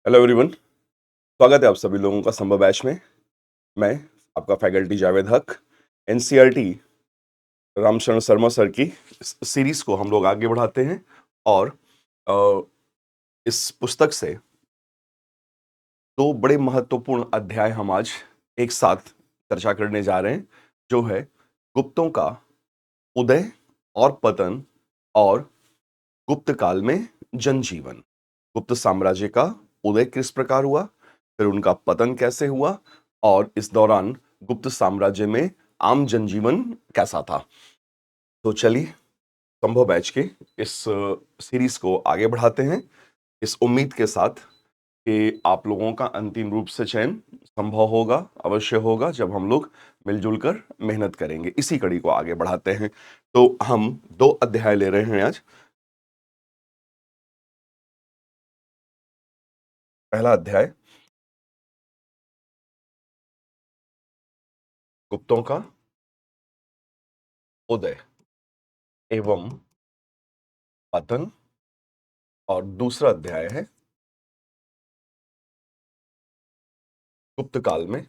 Hello everyone. स्वागत है आप सभी लोगों का संभव बैच में। मैं आपका फैकल्टी जावेद हक। एनसीईआरटी रामशरण शर्मा सर की इस सीरीज को हम लोग आगे बढ़ाते हैं और अ, इस पुस्तक से दो बड़े महत्वपूर्ण अध्याय हम आज एक साथ चर्चा करने जा रहे हैं, जो है गुप्तों का उदय और पतन और गुप्त काल में जनजीवन। गुप्त साम्राज्य का उदय किस प्रकार हुआ, फिर उनका पतन कैसे हुआ और इस दौरान गुप्त साम्राज्य में आम जनजीवन कैसा था। तो चलिए संभव बैच के इस सीरीज को आगे बढ़ाते हैं, इस उम्मीद के साथ कि आप लोगों का अंतिम रूप से चयन संभव होगा, अवश्य होगा, जब हम लोग मिलजुल कर मेहनत करेंगे। इसी कड़ी को आगे बढ़ाते हैं। तो हम दो अध्याय ले रहे हैं आज। पहला अध्याय गुप्तों का उदय एवं पतन और दूसरा अध्याय है गुप्त काल में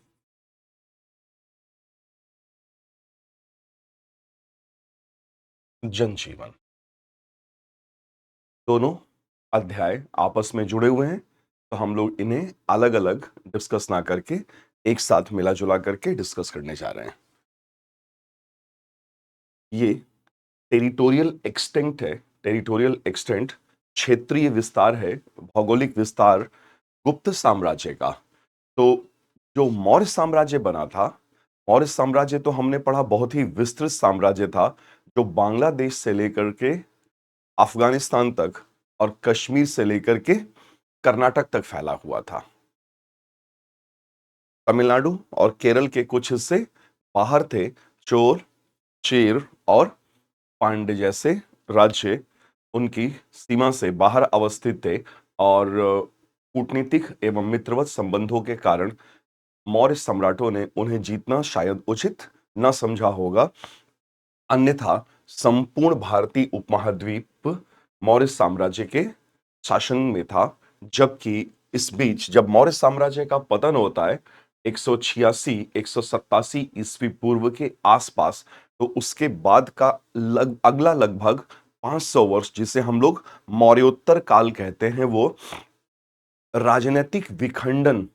जनजीवन। दोनों अध्याय आपस में जुड़े हुए हैं, तो हम लोग इन्हें अलग अलग डिस्कस ना करके एक साथ मिला जुला करके डिस्कस करने जा रहे हैं। ये टेरिटोरियल एक्सटेंट है, टेरिटोरियल एक्सटेंट क्षेत्रीय विस्तार है, भौगोलिक विस्तार गुप्त साम्राज्य का। तो जो मौर्य साम्राज्य बना था, मौर्य साम्राज्य तो हमने पढ़ा बहुत ही विस्तृत साम्राज्य था, जो बांग्लादेश से लेकर के अफगानिस्तान तक और कश्मीर से लेकर के कर्नाटक तक फैला हुआ था। तमिलनाडु और केरल के कुछ हिस्से बाहर थे। चोल, चेर और पांड्य जैसे राज्य उनकी सीमा से बाहर अवस्थित थे और कूटनीतिक एवं मित्रवत संबंधों के कारण मौर्य सम्राटों ने उन्हें जीतना शायद उचित न समझा होगा। अन्यथा संपूर्ण भारतीय उपमहाद्वीप मौर्य साम्राज्य के शासन में था। जबकि इस बीच जब मौर्य साम्राज्य का पतन होता है 186 187 ईस्वी पूर्व के आसपास, तो उसके बाद का अगला लगभग 500 वर्ष, जिसे हम लोग मौर्योत्तर काल कहते हैं, वो राजनीतिक विखंडन,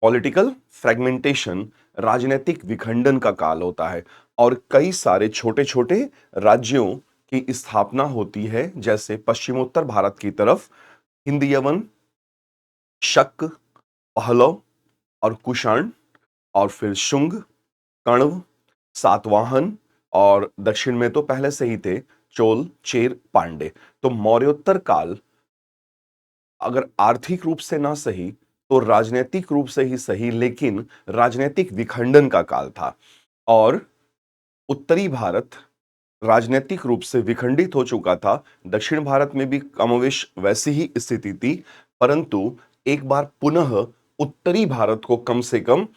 पॉलिटिकल फ्रेगमेंटेशन, राजनीतिक विखंडन का काल होता है और कई सारे छोटे छोटे राज्यों की स्थापना होती है, जैसे पश्चिमोत्तर भारत की तरफ हिंद यवन, शक, पहलव और कुषाण, और फिर शुंग, कण्व, सातवाहन, और दक्षिण में तो पहले से ही थे चोल, चेर, पांडे। तो मौर्योत्तर काल अगर आर्थिक रूप से ना सही तो राजनीतिक रूप से ही सही, लेकिन राजनीतिक विखंडन का काल था। और उत्तरी भारत राजनीतिक रूप से विखंडित हो चुका था, दक्षिण भारत में भी कमोवेश वैसी ही स्थिति थी, परंतु एक बार पुनः उत्तरी भारत को कम से कम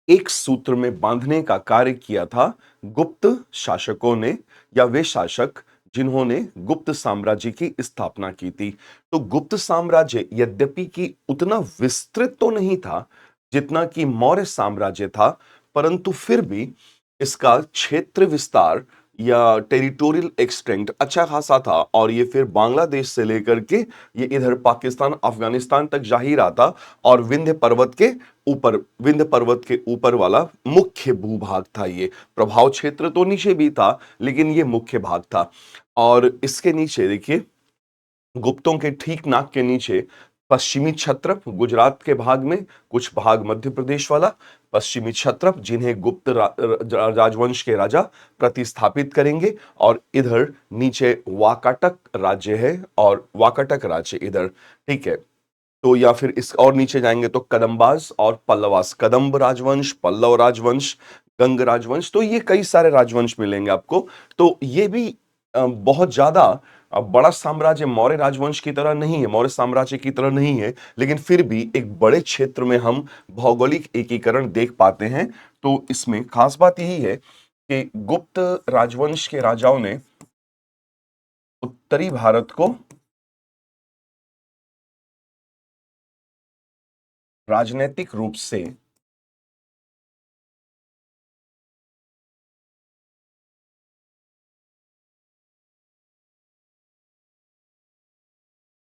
एक सूत्र में बांधने का कार्य किया था गुप्त शासकों ने, या वे शासक जिन्होंने गुप्त साम्राज्य की स्थापना की थी। तो गुप्त साम्राज्य यद्यपि कि उतना विस्तृत तो नहीं था जितना कि मौर्य साम्राज्य था, परंतु फिर भी इसका क्षेत्र विस्तार या टेरिटोरियल एक्सटेंट अच्छा खासा था और ये फिर बांग्लादेश से लेकर के ये इधर पाकिस्तान, अफगानिस्तान तक जा ही रहा था। और विंध्य पर्वत के ऊपर वाला मुख्य भूभाग था। ये प्रभाव क्षेत्र तो नीचे भी था, लेकिन ये मुख्य भाग था। और इसके नीचे देखिए, गुप्तों के ठीक नाक के नीचे पश्चिमी क्षत्रप, गुजरात के भाग में कुछ भाग मध्य प्रदेश वाला पश्चिमी क्षत्रप, जिन्हें गुप्त राजवंश के राजा प्रतिस्थापित करेंगे। और इधर नीचे वाकाटक राज्य है और वाकाटक राज्य इधर, ठीक है। तो या फिर इस और नीचे जाएंगे तो कदम्बास और पल्लवास, कदम्ब राजवंश, पल्लव राजवंश, गंग राजवंश, तो ये कई सारे राजवंश मिलेंगे आपको। तो ये भी बहुत ज्यादा बड़ा साम्राज्य मौर्य राजवंश की तरह नहीं है, मौर्य साम्राज्य की तरह नहीं है, लेकिन फिर भी एक बड़े क्षेत्र में हम भौगोलिक एकीकरण देख पाते हैं। तो इसमें खास बात यही है कि गुप्त राजवंश के राजाओं ने उत्तरी भारत को राजनैतिक रूप से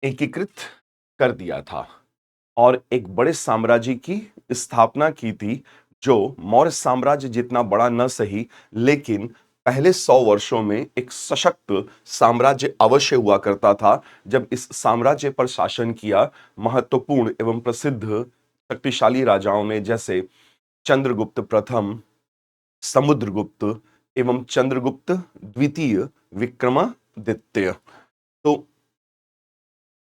एकीकृत कर दिया था और एक बड़े साम्राज्य की स्थापना की थी, जो मौर्य साम्राज्य जितना बड़ा न सही, लेकिन पहले 100 वर्षों में एक सशक्त साम्राज्य अवश्य हुआ करता था। जब इस साम्राज्य पर शासन किया महत्वपूर्ण एवं प्रसिद्ध शक्तिशाली राजाओं ने, जैसे चंद्रगुप्त प्रथम, समुद्रगुप्त एवं चंद्रगुप्त द्वितीय, विक्रमादित्य। तो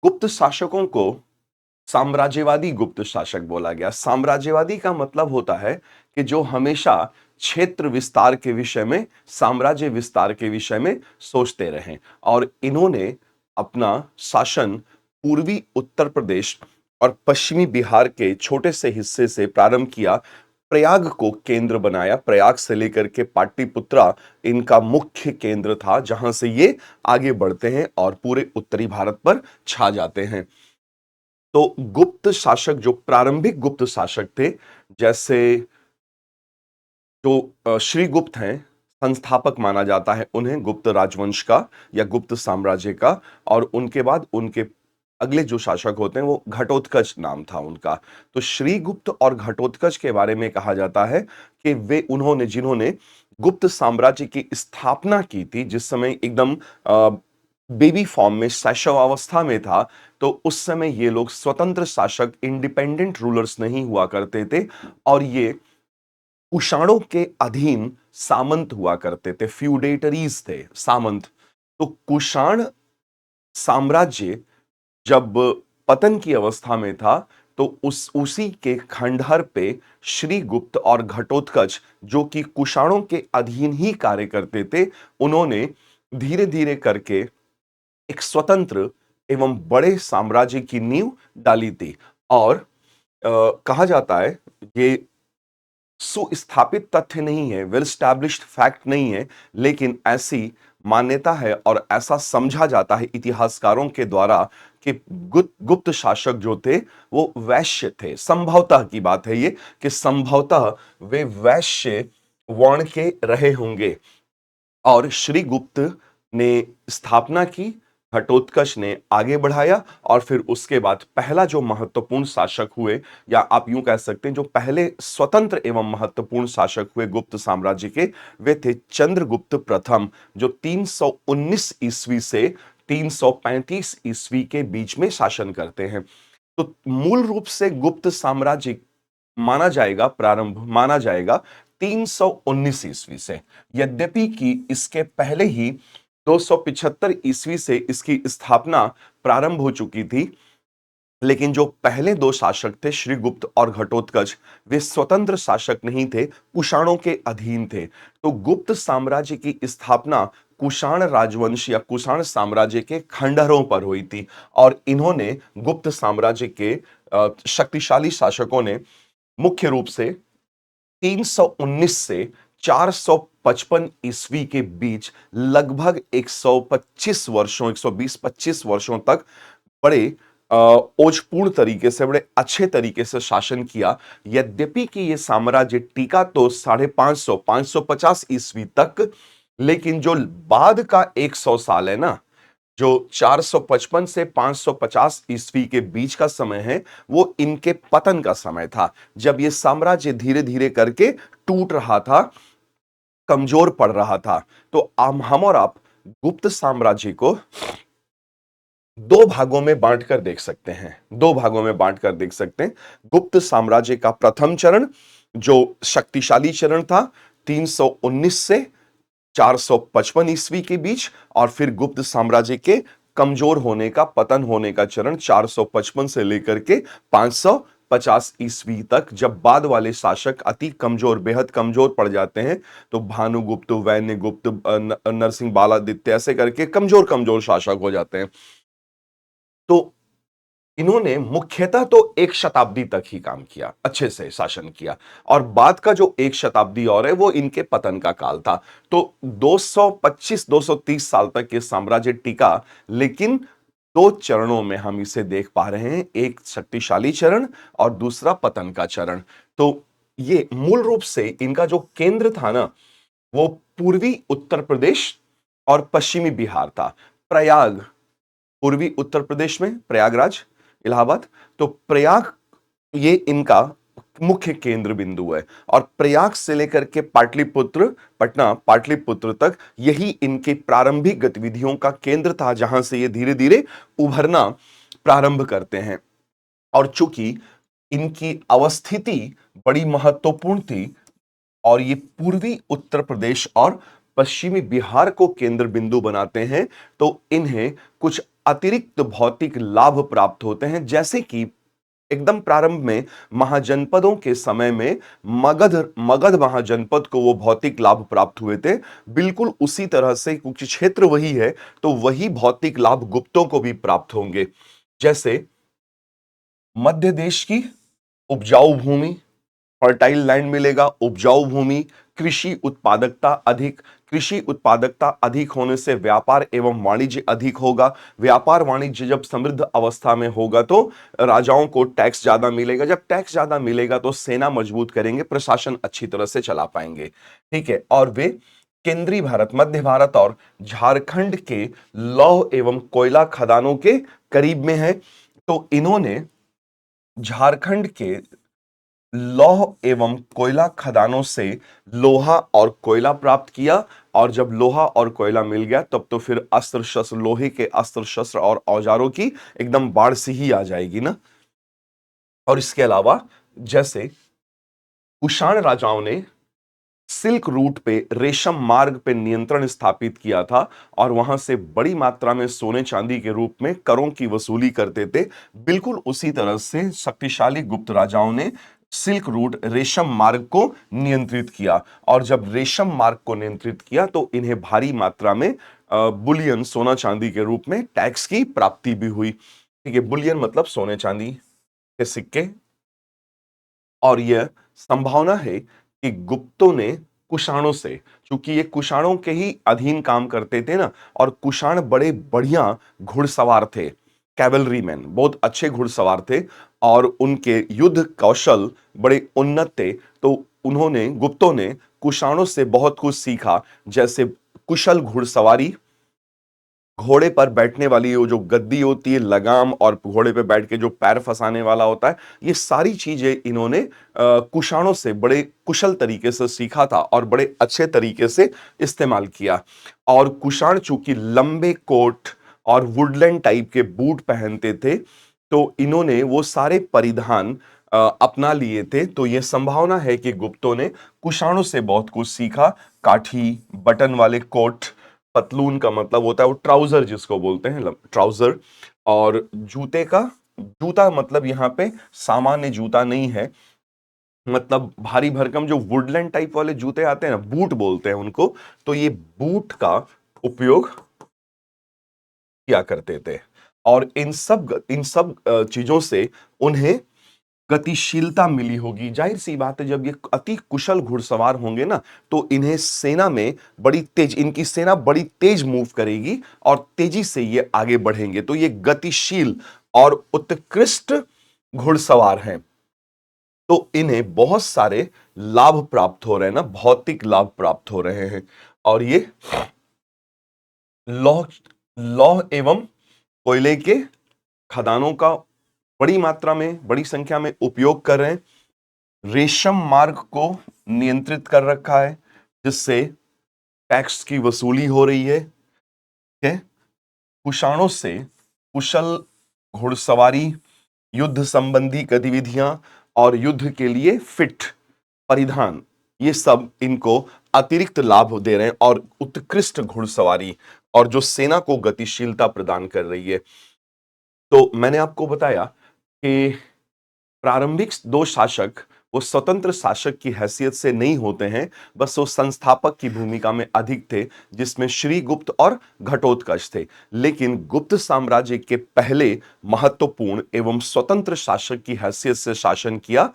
गुप्त शासकों को साम्राज्यवादी गुप्त शासक बोला गया। साम्राज्यवादी का मतलब होता है कि जो हमेशा क्षेत्र विस्तार के विषय में, साम्राज्य विस्तार के विषय में सोचते रहें। और इन्होंने अपना शासन पूर्वी उत्तर प्रदेश और पश्चिमी बिहार के छोटे से हिस्से से प्रारंभ किया। प्रयाग को केंद्र बनाया। प्रयाग से लेकर के पाटलिपुत्रा इनका मुख्य केंद्र था, जहां से ये आगे बढ़ते हैं और पूरे उत्तरी भारत पर छा जाते हैं। तो गुप्त शासक, जो प्रारंभिक गुप्त शासक थे, जैसे जो श्रीगुप्त हैं, संस्थापक माना जाता है उन्हें गुप्त राजवंश का या गुप्त साम्राज्य का। और उनके बाद उनके अगले जो शासक होते हैं वो घटोत्कच नाम था उनका। तो श्रीगुप्त और घटोत्कच के बारे में कहा जाता है कि वे उन्होंने जिन्होंने गुप्त साम्राज्य की स्थापना की थी, जिस समय एकदम बेबी फॉर्म में, शैशवावस्था में था। तो उस समय ये लोग स्वतंत्र शासक, इंडिपेंडेंट रूलर्स नहीं हुआ करते थे और ये कुषाणों के अधीन सामंत हुआ करते थे, फ्यूडेटरीज थे, सामंत। तो कुषाण साम्राज्य जब पतन की अवस्था में था, तो उसी के खंडहर पे श्रीगुप्त और घटोत्कच, जो कि कुषाणों के अधीन ही कार्य करते थे, उन्होंने धीरे धीरे करके एक स्वतंत्र एवं बड़े साम्राज्य की नींव डाली थी। और कहा जाता है, ये सुस्थापित तथ्य नहीं है, वेल स्टैब्लिश्ड फैक्ट नहीं है, लेकिन ऐसी मान्यता है और ऐसा समझा जाता है इतिहासकारों के द्वारा कि गुप्त शासक जो थे वो वैश्य थे। संभवतः की बात है ये कि संभवतः वे वैश्य वर्ण के रहे होंगे। और श्रीगुप्त ने स्थापना की, घटोत्कच ने आगे बढ़ाया, और फिर उसके बाद पहला जो महत्वपूर्ण शासक हुए, या आप यूं कह सकते हैं जो पहले स्वतंत्र एवं महत्वपूर्ण शासक हुए गुप्त साम्राज्य के, वे थे चंद्रगुप्त प्रथम, जो 319 ईस्वी से 335 ईस्वी के बीच में शासन करते हैं। तो मूल रूप से गुप्त साम्राज्य माना जाएगा, प्रारंभ माना जाएगा 319 ईस्वी से। यद्यपि कि इसके पहले ही 275 ईस्वी से इसकी स्थापना प्रारंभ हो चुकी थी, लेकिन जो पहले दो शासक थे, श्रीगुप्त और घटोत्कच, वे स्वतंत्र शासक नहीं थे, कुषाणों के अधीन थे। तो गुप्त साम्राज्य की स्थापना कुषाण राजवंश या कुषाण साम्राज्य के खंडहरों पर हुई थी। और इन्होंने, गुप्त साम्राज्य के शक्तिशाली शासकों ने, मुख्य रूप से 319 से 455 ईस्वी के बीच लगभग 125 वर्षों, 120-25 वर्षों तक बड़े ओजपूर्ण तरीके से, बड़े अच्छे तरीके से शासन किया। यद्यपि कि यह साम्राज्य टिका तो 550 550 ईस्वी तक, लेकिन जो बाद का 100 साल है ना, जो 455 से 550 ईस्वी के बीच का समय है, वो इनके पतन का समय था, जब ये साम्राज्य धीरे धीरे करके टूट रहा था, कमजोर पड़ रहा था। तो हम और आप गुप्त साम्राज्य को दो भागों में बांटकर देख सकते हैं, दो भागों में बांटकर देख सकते हैं। गुप्त साम्राज्य का प्रथम चरण, जो शक्तिशाली चरण था, 319 से 455 ईस्वी के बीच, और फिर गुप्त साम्राज्य के कमजोर होने का, पतन होने का चरण 455 से लेकर के 550 ईस्वी तक, जब बाद वाले शासक अति कमजोर, बेहद कमजोर पड़ जाते हैं। तो भानुगुप्त, वैन्यगुप्त, नरसिंह बालादित्य, ऐसे करके कमजोर कमजोर शासक हो जाते हैं। तो इन्होंने मुख्यतः तो 1 शताब्दी तक ही काम किया, अच्छे से शासन किया, और बाद का जो 1 शताब्दी और है वो इनके पतन का काल था। तो 225-230 साल तक ये साम्राज्य टिका, लेकिन दो चरणों में हम इसे देख पा रहे हैं, एक शक्तिशाली चरण और दूसरा पतन का चरण। तो ये मूल रूप से इनका जो केंद्र था ना, वो पूर्वी उत्तर प्रदेश और पश्चिमी बिहार था। प्रयाग पूर्वी उत्तर प्रदेश में प्रयागराज, इलाहाबाद, तो प्रयाग ये इनका मुख्य केंद्र बिंदु है। और प्रयाग से लेकर के पाटलिपुत्र, पटना पाटलिपुत्र तक यही इनके प्रारंभिक गतिविधियों का केंद्र था, जहां से ये धीरे धीरे उभरना प्रारंभ करते हैं। और चूंकि इनकी अवस्थिति बड़ी महत्वपूर्ण थी और ये पूर्वी उत्तर प्रदेश और पश्चिमी बिहार को केंद्र बिंदु बनाते हैं, तो इन्हें कुछ अतिरिक्त भौतिक लाभ प्राप्त होते हैं। जैसे कि एकदम प्रारंभ में महाजनपदों के समय में मगध मगध महाजनपद को वो भौतिक लाभ प्राप्त हुए थे। बिल्कुल उसी तरह से, क्योंकि क्षेत्र वही है, तो वही भौतिक लाभ गुप्तों को भी प्राप्त होंगे। जैसे मध्य देश की उपजाऊ भूमि, फर्टाइल लैंड मिलेगा, उपजाऊ भूमि, कृषि उत्पादकता अधिक होने से व्यापार एवं वाणिज्य अधिक होगा। व्यापार वाणिज्य जब समृद्ध अवस्था में होगा तो राजाओं को टैक्स ज्यादा मिलेगा। जब टैक्स ज्यादा मिलेगा तो सेना मजबूत करेंगे, प्रशासन अच्छी तरह से चला पाएंगे। ठीक है। और वे केंद्रीय भारत, मध्य भारत और झारखंड के लौह एवं कोयला खदानों के करीब में है। तो इन्होंने झारखंड के लौह एवं कोयला खदानों से लोहा और कोयला प्राप्त किया। और जब लोहा और कोयला मिल गया तब तो फिर अस्त्र शस्त्र, लोहे के अस्त्र शस्त्र और औजारों की एकदम बाढ़ सी ही आ जाएगी ना। और इसके अलावा जैसे कुषाण राजाओं ने सिल्क रूट पे, रेशम मार्ग पे नियंत्रण स्थापित किया था और वहां से बड़ी मात्रा में सोने चांदी के रूप में करों की वसूली करते थे। बिल्कुल उसी तरह से शक्तिशाली गुप्त राजाओं ने सिल्क रूट, रेशम मार्ग को नियंत्रित किया। और जब रेशम मार्ग को नियंत्रित किया तो इन्हें भारी मात्रा में बुलियन, सोना चांदी के रूप में टैक्स की प्राप्ति भी हुई। ठीक है। बुलियन मतलब सोने चांदी के सिक्के। और यह संभावना है कि गुप्तों ने कुषाणों से, चूंकि ये कुषाणों के ही अधीन काम करते थे ना, और कुषाण बड़े बढ़िया घुड़सवार थे, कैवलरी मैन, बहुत अच्छे घुड़सवार थे और उनके युद्ध कौशल बड़े उन्नत थे। तो गुप्तों ने कुषाणों से बहुत कुछ सीखा। जैसे कुशल घुड़सवारी, घोड़े पर बैठने वाली वो जो गद्दी होती है, लगाम, और घोड़े पे बैठ के जो पैर फंसाने वाला होता है, ये सारी चीजें इन्होंने कुषाणों से बड़े कुशल तरीके से सीखा था और बड़े अच्छे तरीके से इस्तेमाल किया। और कुषाण चूंकि लंबे कोट और वुडलैंड टाइप के बूट पहनते थे, तो इन्होंने वो सारे परिधान अपना लिए थे। तो ये संभावना है कि गुप्तों ने कुषाणों से बहुत कुछ सीखा। काठी, बटन वाले कोट, पतलून का मतलब होता है वो ट्राउजर जिसको बोलते हैं, ट्राउजर। और जूता मतलब यहाँ पे सामान्य जूता नहीं है, मतलब भारी भरकम जो वुडलैंड टाइप वाले जूते आते हैं ना, बूट बोलते हैं उनको। तो ये बूट का उपयोग किया करते थे। और इन सब चीजों से उन्हें गतिशीलता मिली होगी। जाहिर सी बात है, जब ये अति कुशल घुड़सवार होंगे ना, तो इन्हें सेना में इनकी सेना बड़ी तेज मूव करेगी और तेजी से ये आगे बढ़ेंगे। तो ये गतिशील और उत्कृष्ट घुड़सवार हैं। तो इन्हें बहुत सारे लाभ प्राप्त हो रहे हैं ना, भौतिक लाभ प्राप्त हो रहे हैं। और ये लौह लौह एवं कोयले के खदानों का बड़ी मात्रा में, बड़ी संख्या में उपयोग कर रहे हैं। रेशम मार्ग को नियंत्रित कर रखा है, जिससे टैक्स की वसूली हो रही है। कुषाणों से कुशल घुड़सवारी, युद्ध संबंधी गतिविधियां और युद्ध के लिए फिट परिधान, ये सब इनको अतिरिक्त लाभ दे रहे हैं। और उत्कृष्ट घुड़सवारी और जो सेना को गतिशीलता प्रदान कर रही है। तो मैंने आपको बताया कि प्रारंभिक दो शासक वो स्वतंत्र शासक की हैसियत से नहीं होते हैं, बस वो संस्थापक की भूमिका में अधिक थे, जिसमें श्रीगुप्त और घटोत्कच थे। लेकिन गुप्त साम्राज्य के पहले महत्वपूर्ण एवं स्वतंत्र शासक की हैसियत से शासन किया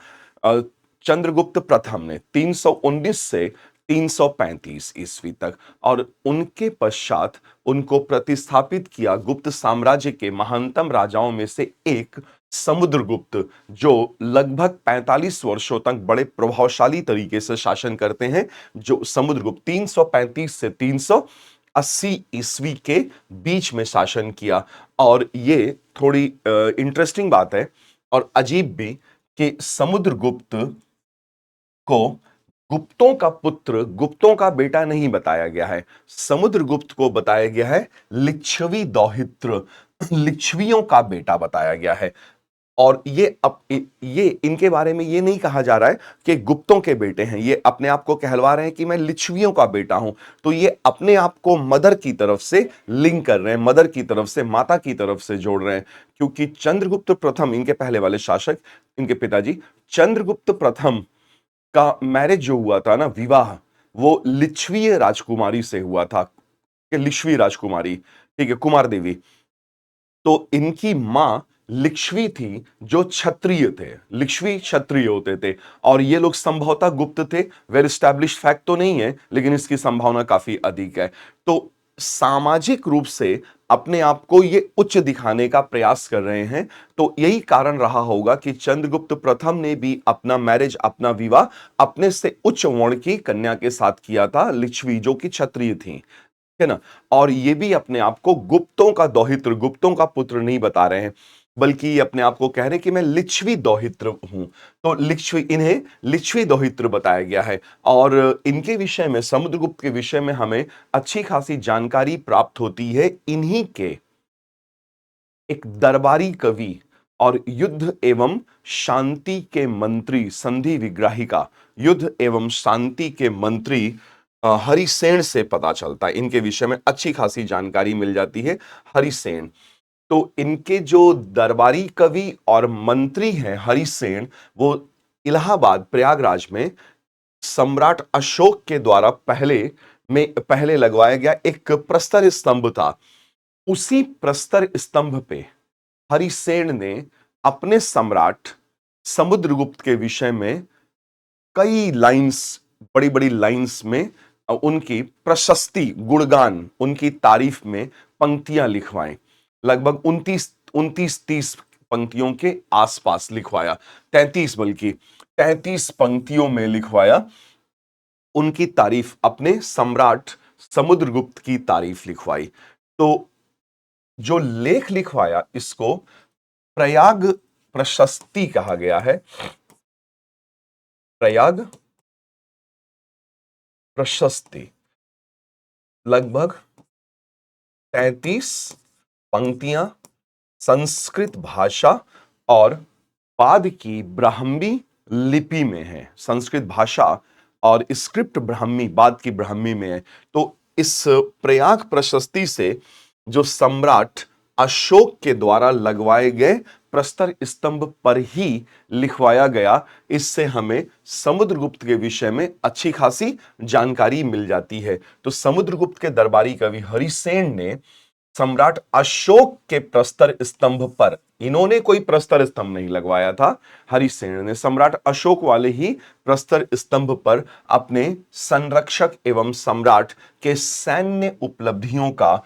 चंद्रगुप्त प्रथम ने 319 से 335 ईस्वी तक। और उनके पश्चात उनको प्रतिस्थापित किया गुप्त साम्राज्य के महानतम राजाओं में से एक समुद्रगुप्त, जो लगभग 45 वर्षों तक बड़े प्रभावशाली तरीके से शासन करते हैं। जो समुद्रगुप्त 335 से 380 ईस्वी के बीच में शासन किया। और ये थोड़ी इंटरेस्टिंग बात है और अजीब भी कि समुद्रगुप्त को गुप्तों का पुत्र, गुप्तों का बेटा नहीं बताया गया है। समुद्रगुप्त को बताया गया है लिच्छवी दौहित्र, लिच्छवियों का बेटा बताया गया है। और ये इनके बारे में ये नहीं कहा जा रहा है कि गुप्तों के बेटे हैं, ये अपने आप को कहलवा रहे हैं कि मैं लिच्छवियों का बेटा हूं। तो ये अपने आप को मदर की तरफ से लिंक कर रहे हैं, मदर की तरफ से, माता की तरफ से जोड़ रहे हैं। क्योंकि चंद्रगुप्त प्रथम, इनके पहले वाले शासक, इनके पिताजी चंद्रगुप्त प्रथम का मैरिज जो हुआ था ना, विवाह, वो लिच्छवीय राजकुमारी से हुआ था, कि लिच्छवी राजकुमारी, ठीक है, कुमार देवी। तो इनकी मां लिच्छवी थी, जो क्षत्रिय थे, लिच्छवी क्षत्रिय होते थे। और ये लोग संभवतः गुप्त थे, वेल एस्टैब्लिश्ड फैक्ट तो नहीं है, लेकिन इसकी संभावना काफी अधिक है। तो सामाजिक रूप से अपने आप को ये उच्च दिखाने का प्रयास कर रहे हैं। तो यही कारण रहा होगा कि चंद्रगुप्त प्रथम ने भी अपना मैरिज, अपना विवाह अपने से उच्च वर्ण की कन्या के साथ किया था, लिच्छवी, जो कि क्षत्रिय थी, है ना। और ये भी अपने आप को गुप्तों का दौहित्र, गुप्तों का पुत्र नहीं बता रहे हैं, बल्कि ये अपने आप को कह रहे हैं कि मैं लिच्छवी दौहित्र हूं। तो लिच्छवी, इन्हें लिच्छवी दौहित्र बताया गया है। और इनके विषय में, समुद्रगुप्त के विषय में हमें अच्छी खासी जानकारी प्राप्त होती है इन्हीं के एक दरबारी कवि और युद्ध एवं शांति के मंत्री, संधि विग्राहिका, युद्ध एवं शांति के मंत्री हरिसेन से पता चलता है। इनके विषय में अच्छी खासी जानकारी मिल जाती है। हरिसेन, तो इनके जो दरबारी कवि और मंत्री हैं हरिसेन, वो इलाहाबाद, प्रयागराज में सम्राट अशोक के द्वारा पहले लगवाया गया एक प्रस्तर स्तंभ था। उसी प्रस्तर स्तंभ पे हरिसेन ने अपने सम्राट समुद्रगुप्त के विषय में कई लाइंस, बड़ी बड़ी लाइंस में उनकी प्रशस्ति, गुणगान, उनकी तारीफ में पंक्तियां लिखवाएं। लगभग 29-30 पंक्तियों के आसपास लिखवाया, 33, बल्कि 33 पंक्तियों में लिखवाया उनकी तारीफ, अपने सम्राट समुद्रगुप्त की तारीफ लिखवाई। तो जो लेख लिखवाया, इसको प्रयाग प्रशस्ति कहा गया है। प्रयाग प्रशस्ति, लगभग 33 पंक्तियां संस्कृत भाषा और पाद की ब्राह्मी लिपि में है। संस्कृत भाषा और स्क्रिप्ट ब्राह्मी, बाद की ब्राह्मी में है। तो इस प्रयाग प्रशस्ति से जो सम्राट अशोक के द्वारा लगवाए गए प्रस्तर स्तंभ पर ही लिखवाया गया, इससे हमें समुद्रगुप्त के विषय में अच्छी खासी जानकारी मिल जाती है। तो समुद्रगुप्त के दरबारी कवि हरिसेन ने सम्राट अशोक के प्रस्तर स्तंभ पर, इन्होंने कोई प्रस्तर स्तंभ नहीं लगवाया था, हरिसेन ने सम्राट अशोक वाले ही प्रस्तर स्तंभ पर अपने संरक्षक एवं सम्राट के सैन्य उपलब्धियों का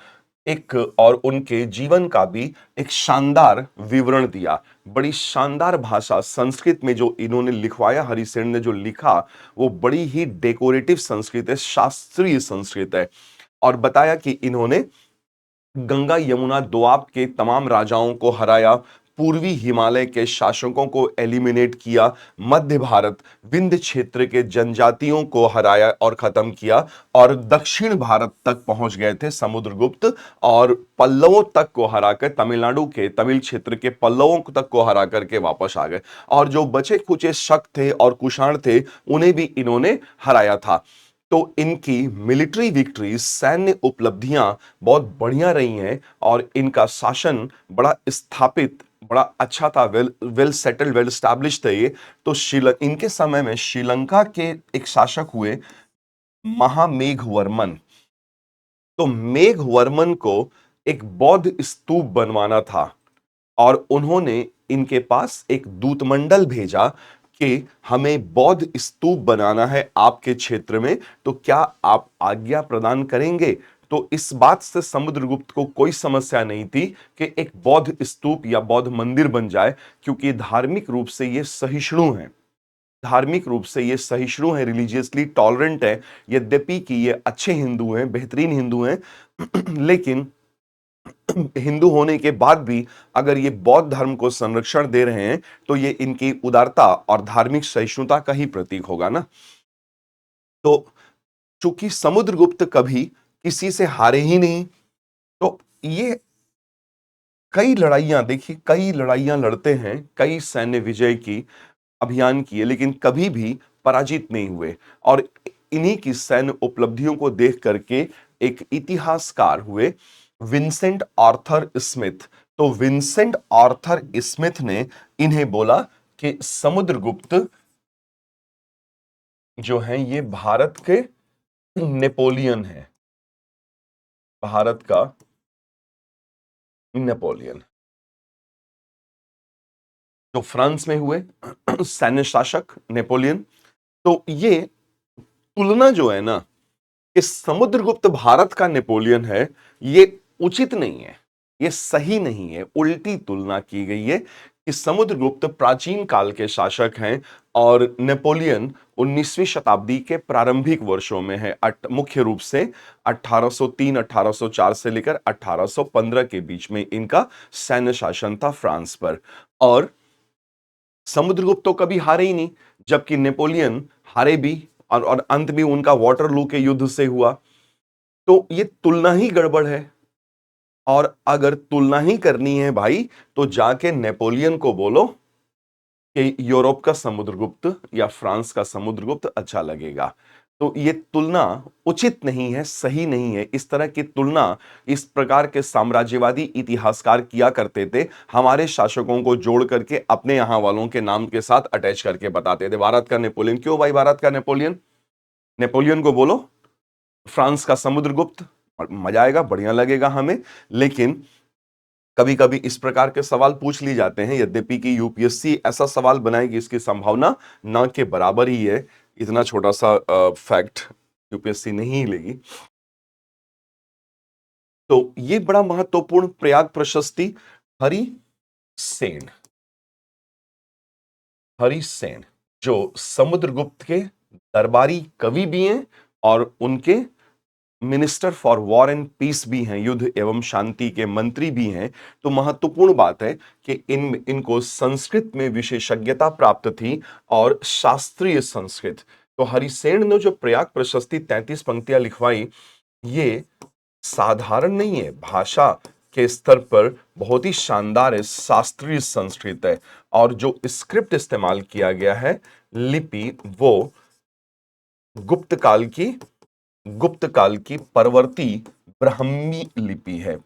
एक और उनके जीवन का भी एक शानदार विवरण दिया। बड़ी शानदार भाषा संस्कृत में जो इन्होंने लिखवाया, हरिसेन ने जो लिखा, वो बड़ी ही डेकोरेटिव संस्कृत है, शास्त्रीय संस्कृत है। और बताया कि इन्होंने गंगा यमुना दोआब के तमाम राजाओं को हराया, पूर्वी हिमालय के शासकों को एलिमिनेट किया, मध्य भारत, विंध्य क्षेत्र के जनजातियों को हराया और खत्म किया, और दक्षिण भारत तक पहुंच गए थे समुद्रगुप्त, और पल्लवों तक को हराकर, तमिलनाडु के, तमिल क्षेत्र के पल्लवों तक को हरा करके वापस आ गए। और जो बचे खुचे शक थे और कुषाण थे, उन्हें भी इन्होंने हराया था। तो इनकी मिलिट्री विक्ट्री, सैन्य उपलब्धियां बहुत बढ़िया रही हैं, और इनका शासन बड़ा स्थापित, बड़ा अच्छा था, वेल सेटल्ड, वेल एस्टैब्लिश्ड थे ये। तो इनके समय में श्रीलंका के एक शासक हुए महामेघवर्मन। तो मेघवर्मन को एक बौद्ध स्तूप बनवाना था, और उन्होंने इनके पास एक दूतमंडल भेजा कि हमें बौद्ध स्तूप बनाना है आपके क्षेत्र में, तो क्या आप आज्ञा प्रदान करेंगे? तो इस बात से समुद्रगुप्त को कोई समस्या नहीं थी कि एक बौद्ध स्तूप या बौद्ध मंदिर बन जाए, क्योंकि धार्मिक रूप से ये सहिष्णु हैं। धार्मिक रूप से ये सहिष्णु है, रिलीजियसली टॉलरेंट है, यद्यपि कि ये अच्छे हिंदू हैं, बेहतरीन हिंदू हैं, लेकिन हिंदू होने के बाद भी अगर ये बौद्ध धर्म को संरक्षण दे रहे हैं, तो ये इनकी उदारता और धार्मिक सहिष्णुता का ही प्रतीक होगा ना। तो चूंकि समुद्रगुप्त कभी किसी से हारे ही नहीं, तो ये कई लड़ाइयां, देखिए कई लड़ाइयां लड़ते हैं, कई सैन्य विजय की अभियान किए, लेकिन कभी भी पराजित नहीं हुए। और इन्हीं की सैन्य उपलब्धियों को देख करके एक इतिहासकार हुए विंसेंट आर्थर स्मिथ। तो विंसेंट आर्थर स्मिथ ने इन्हें बोला कि समुद्रगुप्त जो हैं ये भारत के नेपोलियन है, भारत का नेपोलियन। तो फ्रांस में हुए सैन्य शासक नेपोलियन। तो ये तुलना जो है ना, कि समुद्रगुप्त भारत का नेपोलियन है, ये उचित नहीं है, ये सही नहीं है। उल्टी तुलना की गई है कि समुद्रगुप्त प्राचीन काल के शासक हैं और नेपोलियन 19वीं शताब्दी के प्रारंभिक वर्षों में है। मुख्य रूप से 1803-1804 से लेकर 1815 के बीच में इनका सैन्य शासन था फ्रांस पर। और समुद्रगुप्त तो कभी हारे ही नहीं, जबकि नेपोलियन हारे भी, और अंत भी उनका वाटरलू के युद्ध से हुआ। तो ये तुलना ही गड़बड़ है। और अगर तुलना ही करनी है भाई, तो जाके नेपोलियन को बोलो कि यूरोप का समुद्रगुप्त या फ्रांस का समुद्रगुप्त अच्छा लगेगा। तो ये तुलना उचित नहीं है, सही नहीं है। इस तरह की तुलना इस प्रकार के साम्राज्यवादी इतिहासकार किया करते थे, हमारे शासकों को जोड़ करके अपने यहां वालों के नाम के साथ अटैच करके बताते थे, भारत का नेपोलियन। क्यों भाई भारत का नेपोलियन? नेपोलियन को बोलो फ्रांस का समुद्रगुप्त, और मजा आएगा, बढ़िया लगेगा हमें। लेकिन कभी कभी इस प्रकार के सवाल पूछ लिए जाते हैं, यद्यपि कि यूपीएससी ऐसा सवाल बनाएगी इसकी संभावना ना के बराबर ही है। इतना छोटा सा फैक्ट यूपीएससी नहीं लेगी। तो ये बड़ा महत्वपूर्ण प्रयाग प्रशस्ति हरिसेन, हरिसेन जो समुद्रगुप्त के दरबारी कवि भी हैं और उनके minister for war and peace भी हैं, युद्ध एवं शांति के मंत्री भी हैं। तो महत्वपूर्ण बात है कि इनको संस्कृत में विशेषज्ञता प्राप्त थी और शास्त्रीय संस्कृत। तो हरिसेन ने जो प्रयाग प्रशस्ति 33 पंक्तियां लिखवाई, ये साधारण नहीं है, भाषा के स्तर पर बहुत ही शानदार है, शास्त्रीय संस्कृत है। और जो स्क्रिप्ट इस्तेमाल किया गया है, लिपि, वो गुप्त काल की परवर्ती ब्राह्मी लिपि है,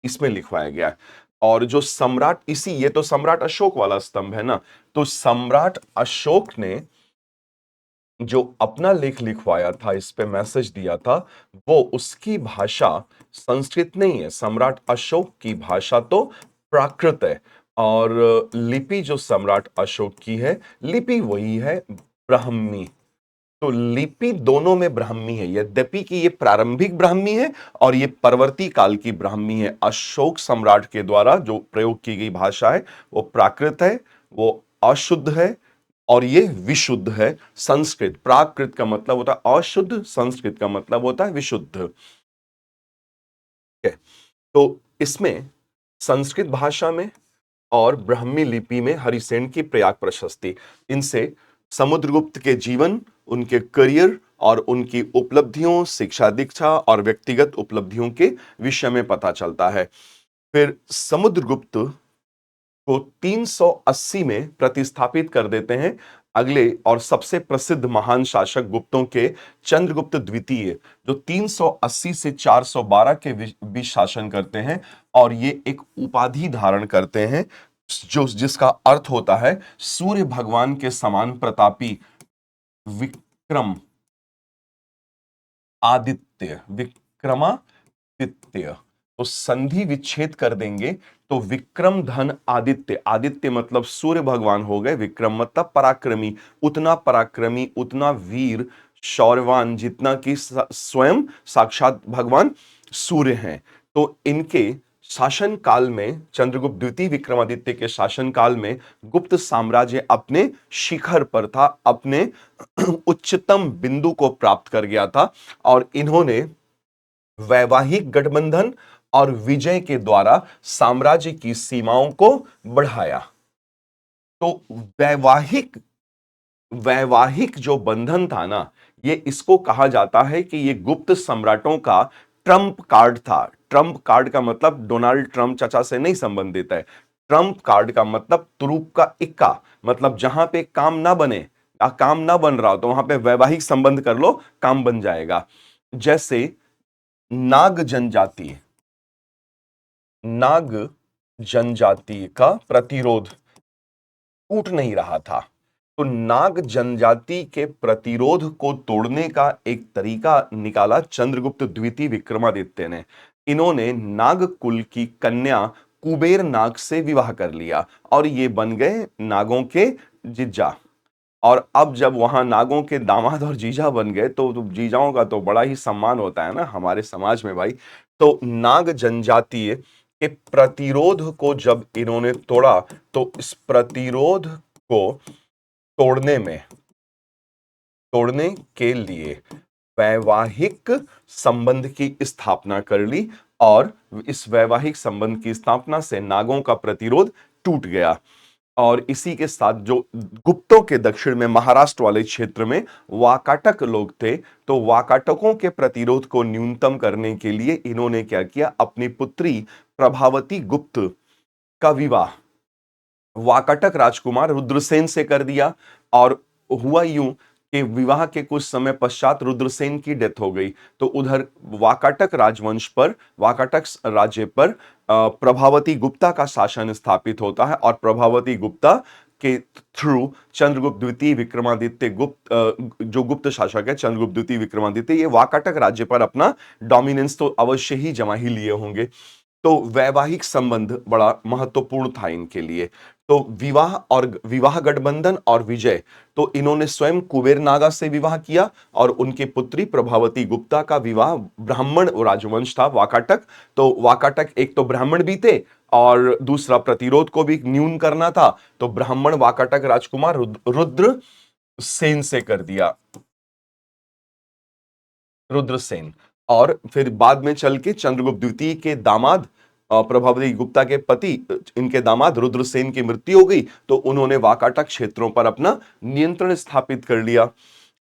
इसमें लिखवाया गया है। और जो सम्राट, ये तो सम्राट अशोक वाला स्तंभ है ना, तो सम्राट अशोक ने जो अपना लेख लिखवाया था, इस पे मैसेज दिया था, वो उसकी भाषा संस्कृत नहीं है। सम्राट अशोक की भाषा तो प्राकृत है, और लिपि जो सम्राट अशोक की है, लिपि वही है ब्राह्मी। तो लिपि दोनों में ब्राह्मी है, यद्यपि कि ये प्रारंभिक ब्राह्मी है और ये परवर्ती काल की ब्राह्मी है। अशोक सम्राट के द्वारा जो प्रयोग की गई भाषा है वो प्राकृत है, वो अशुद्ध है, और ये विशुद्ध है। संस्कृत, प्राकृत का मतलब होता है अशुद्ध, संस्कृत का मतलब होता है विशुद्ध। तो इसमें संस्कृत भाषा में और ब्राह्मी लिपि में हरिसेन की प्रयाग प्रशस्ति, इनसे समुद्रगुप्त के जीवन, उनके करियर और उनकी उपलब्धियों, शिक्षा दीक्षा और व्यक्तिगत उपलब्धियों के विषय में पता चलता है। फिर समुद्रगुप्त को 380 में प्रतिस्थापित कर देते हैं अगले और सबसे प्रसिद्ध महान शासक गुप्तों के चंद्रगुप्त द्वितीय, जो 380 से 412 के बीच शासन करते हैं। और ये एक उपाधि धारण करते हैं जिसका अर्थ होता है सूर्य भगवान के समान प्रतापी, विक्रम आदित्य, विक्रमादित्य। तो संधि विच्छेद कर देंगे तो विक्रम धन आदित्य, आदित्य मतलब सूर्य भगवान हो गए, विक्रम मतलब पराक्रमी, उतना वीर शौर्यवान जितना कि स्वयं साक्षात भगवान सूर्य हैं। तो इनके शासन काल में, चंद्रगुप्त द्वितीय विक्रमादित्य के शासन काल में गुप्त साम्राज्य अपने शिखर पर था, अपने उच्चतम बिंदु को प्राप्त कर गया था और इन्होंने वैवाहिक गठबंधन और विजय के द्वारा साम्राज्य की सीमाओं को बढ़ाया। तो वैवाहिक वैवाहिक जो बंधन था ना, ये इसको कहा जाता है कि ये गुप्त सम्राटों का ट्रम्प कार्ड था। ट्रम्प कार्ड का मतलब डोनाल्ड ट्रम्प चाचा से नहीं संबंधित है। ट्रम्प कार्ड का मतलब तुरुप का इक्का, मतलब जहां पे काम ना बने या काम ना बन रहा हो तो वहां पे वैवाहिक संबंध कर लो, काम बन जाएगा। जैसे नाग जनजाति, नाग जनजाति का प्रतिरोध टूट नहीं रहा था, तो नाग जनजाति के प्रतिरोध को तोड़ने का एक तरीका निकाला चंद्रगुप्त द्वितीय विक्रमादित्य ने। इन्होंने नाग कुल की कन्या कुबेर नाग से विवाह कर लिया और ये बन गए नागों के जीजा। और अब जब वहां नागों के दामाद और जीजा बन गए तो जीजाओं का तो बड़ा ही सम्मान होता है ना हमारे समाज में भाई। तो नाग जनजातीय के प्रतिरोध को जब इन्होंने तोड़ा तो इस प्रतिरोध को तोड़ने के लिए वैवाहिक संबंध की स्थापना कर ली और इस वैवाहिक संबंध की स्थापना से नागों का प्रतिरोध टूट गया। और इसी के साथ जो गुप्तों के दक्षिण में महाराष्ट्र वाले क्षेत्र में वाकाटक लोग थे, तो वाकाटकों के प्रतिरोध को न्यूनतम करने के लिए इन्होंने क्या किया, अपनी पुत्री प्रभावती गुप्त का विवाह वाकाटक राजकुमार रुद्रसेन से कर दिया। और हुआ यूं कि विवाह के कुछ समय पश्चात रुद्रसेन की डेथ हो गई, तो उधर वाकाटक राजवंश पर, वाकाटक राज्य पर प्रभावती गुप्ता का शासन स्थापित होता है और प्रभावती गुप्ता के थ्रू चंद्रगुप्त द्वितीय विक्रमादित्य जो गुप्त शासक है चंद्रगुप्त द्वितीय विक्रमादित्य, ये वाकाटक राज्य पर अपना डोमिनेंस तो अवश्य ही जमा ही लिए होंगे। तो वैवाहिक संबंध बड़ा महत्वपूर्ण था इनके लिए। तो विवाह गठबंधन और विजय, तो इन्होंने स्वयं कुबेर नागा से विवाह किया और उनकी पुत्री प्रभावती गुप्ता का विवाह ब्राह्मण राजवंश था वाकाटक, तो वाकाटक एक तो ब्राह्मण भी थे और दूसरा प्रतिरोध को भी न्यून करना था, तो ब्राह्मण वाकाटक राजकुमार रुद्र सेन से कर दिया, रुद्रसेन। और फिर बाद में चल के चंद्रगुप्त द्वितीय के दामाद प्रभावती गुप्ता के पति, इनके दामाद रुद्रसेन की मृत्यु हो गई, तो उन्होंने वाकाटक क्षेत्रों पर अपना नियंत्रण स्थापित कर लिया।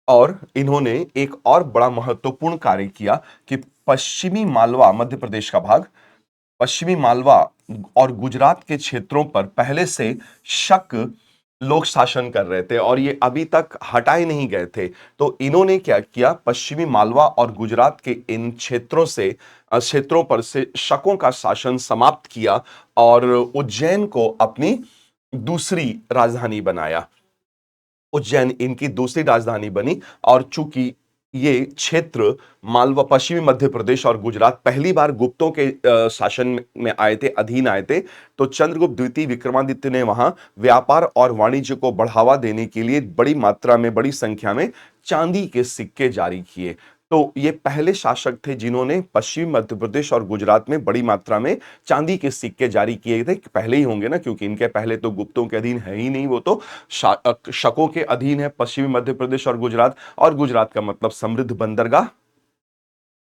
और इन्होंने एक और बड़ा महत्वपूर्ण कार्य किया कि पश्चिमी मालवा, मध्य प्रदेश का भाग, पश्चिमी मालवा और गुजरात के क्षेत्रों पर पहले से शक लोग शासन कर रहे थे और ये अभी तक हटाए नहीं गए थे। तो इन्होंने क्या किया, पश्चिमी मालवा और गुजरात के इन क्षेत्रों पर से शकों का शासन समाप्त किया और उज्जैन को अपनी दूसरी राजधानी बनाया। उज्जैन इनकी दूसरी राजधानी बनी और चूंकि ये क्षेत्र मालवा, पश्चिमी मध्य प्रदेश और गुजरात पहली बार गुप्तों के शासन में आए थे, अधीन आए थे, तो चंद्रगुप्त द्वितीय विक्रमादित्य ने वहां व्यापार और वाणिज्य को बढ़ावा देने के लिए बड़ी मात्रा में, बड़ी संख्या में चांदी के सिक्के जारी किए। तो ये पहले शासक थे जिन्होंने पश्चिमी मध्य प्रदेश और गुजरात में बड़ी मात्रा में चांदी के सिक्के जारी किए थे। पहले ही होंगे ना, क्योंकि इनके पहले तो गुप्तों के अधीन है ही नहीं, वो तो शकों के अधीन है पश्चिमी मध्य प्रदेश और गुजरात का मतलब समृद्ध बंदरगाह।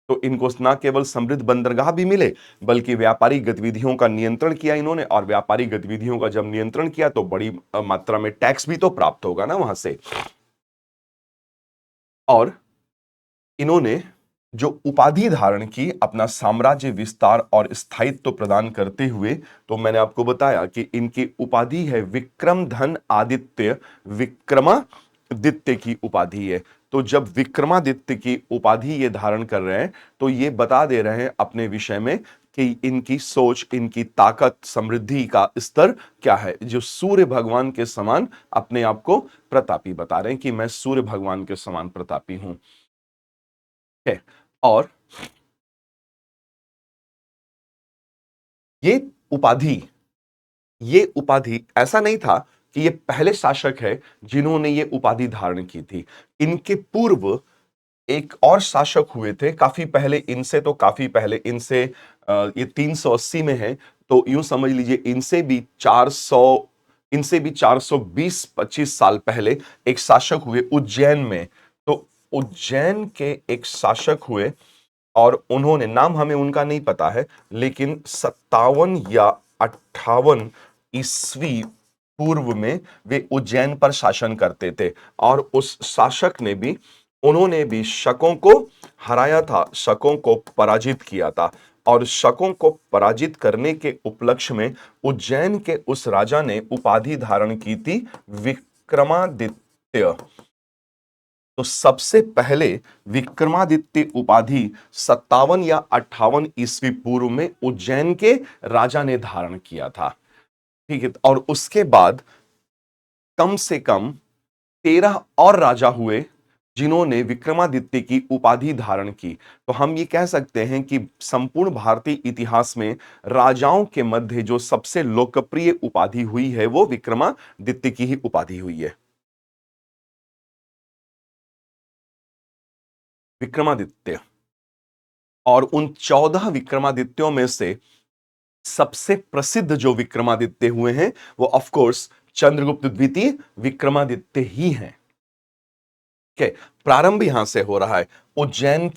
तो इनको न केवल समृद्ध बंदरगाह भी मिले बल्कि व्यापारी गतिविधियों का नियंत्रण किया इन्होंने, और व्यापारी गतिविधियों का जब नियंत्रण किया तो बड़ी मात्रा में टैक्स भी तो प्राप्त होगा ना वहां से। और इन्होंने जो उपाधि धारण की अपना साम्राज्य विस्तार और स्थायित्व प्रदान करते हुए, तो मैंने आपको बताया कि इनकी उपाधि है विक्रम धन आदित्य, विक्रमादित्य की उपाधि है। तो जब विक्रमादित्य की उपाधि ये धारण कर रहे हैं तो ये बता दे रहे हैं अपने विषय में कि इनकी सोच, इनकी ताकत, समृद्धि का स्तर क्या है, जो सूर्य भगवान के समान अपने आप को प्रतापी बता रहे हैं कि मैं सूर्य भगवान के समान प्रतापी हूं है। और ये उपाधि, ये उपाधि ऐसा नहीं था कि ये पहले शासक है जिन्होंने ये उपाधि धारण की थी। इनके पूर्व एक और शासक हुए थे काफी पहले, इनसे तो काफी पहले, इनसे ये 380 में है, तो यूं समझ लीजिए इनसे भी 420-25 साल पहले एक शासक हुए उज्जैन में। तो उज्जैन के एक शासक हुए और उन्होंने, नाम हमें उनका नहीं पता है, लेकिन 57 या 58 ईस्वी पूर्व में वे उज्जैन पर शासन करते थे। और उस शासक ने भी, उन्होंने भी शकों को हराया था, शकों को पराजित किया था। और शकों को पराजित करने के उपलक्ष्य में उज्जैन के उस राजा ने उपाधि धारण की थी विक्रमादित्य। तो सबसे पहले विक्रमादित्य उपाधि 57 या 58 ईस्वी पूर्व में उज्जैन के राजा ने धारण किया था। ठीक है, और उसके बाद कम से कम 13 और राजा हुए जिन्होंने विक्रमादित्य की उपाधि धारण की। तो हम ये कह सकते हैं कि संपूर्ण भारतीय इतिहास में राजाओं के मध्य जो सबसे लोकप्रिय उपाधि हुई है वो विक्रमादित्य की ही उपाधि हुई है। विक्रमादित्य, और उन 14 विक्रमादित्यों में से सबसे प्रसिद्ध जो विक्रमादित्य हुए हैं वो ऑफ कोर्स चंद्रगुप्त द्वितीय विक्रमादित्य ही हैं। के प्रारंभ यहां से हो रहा है उज्जैन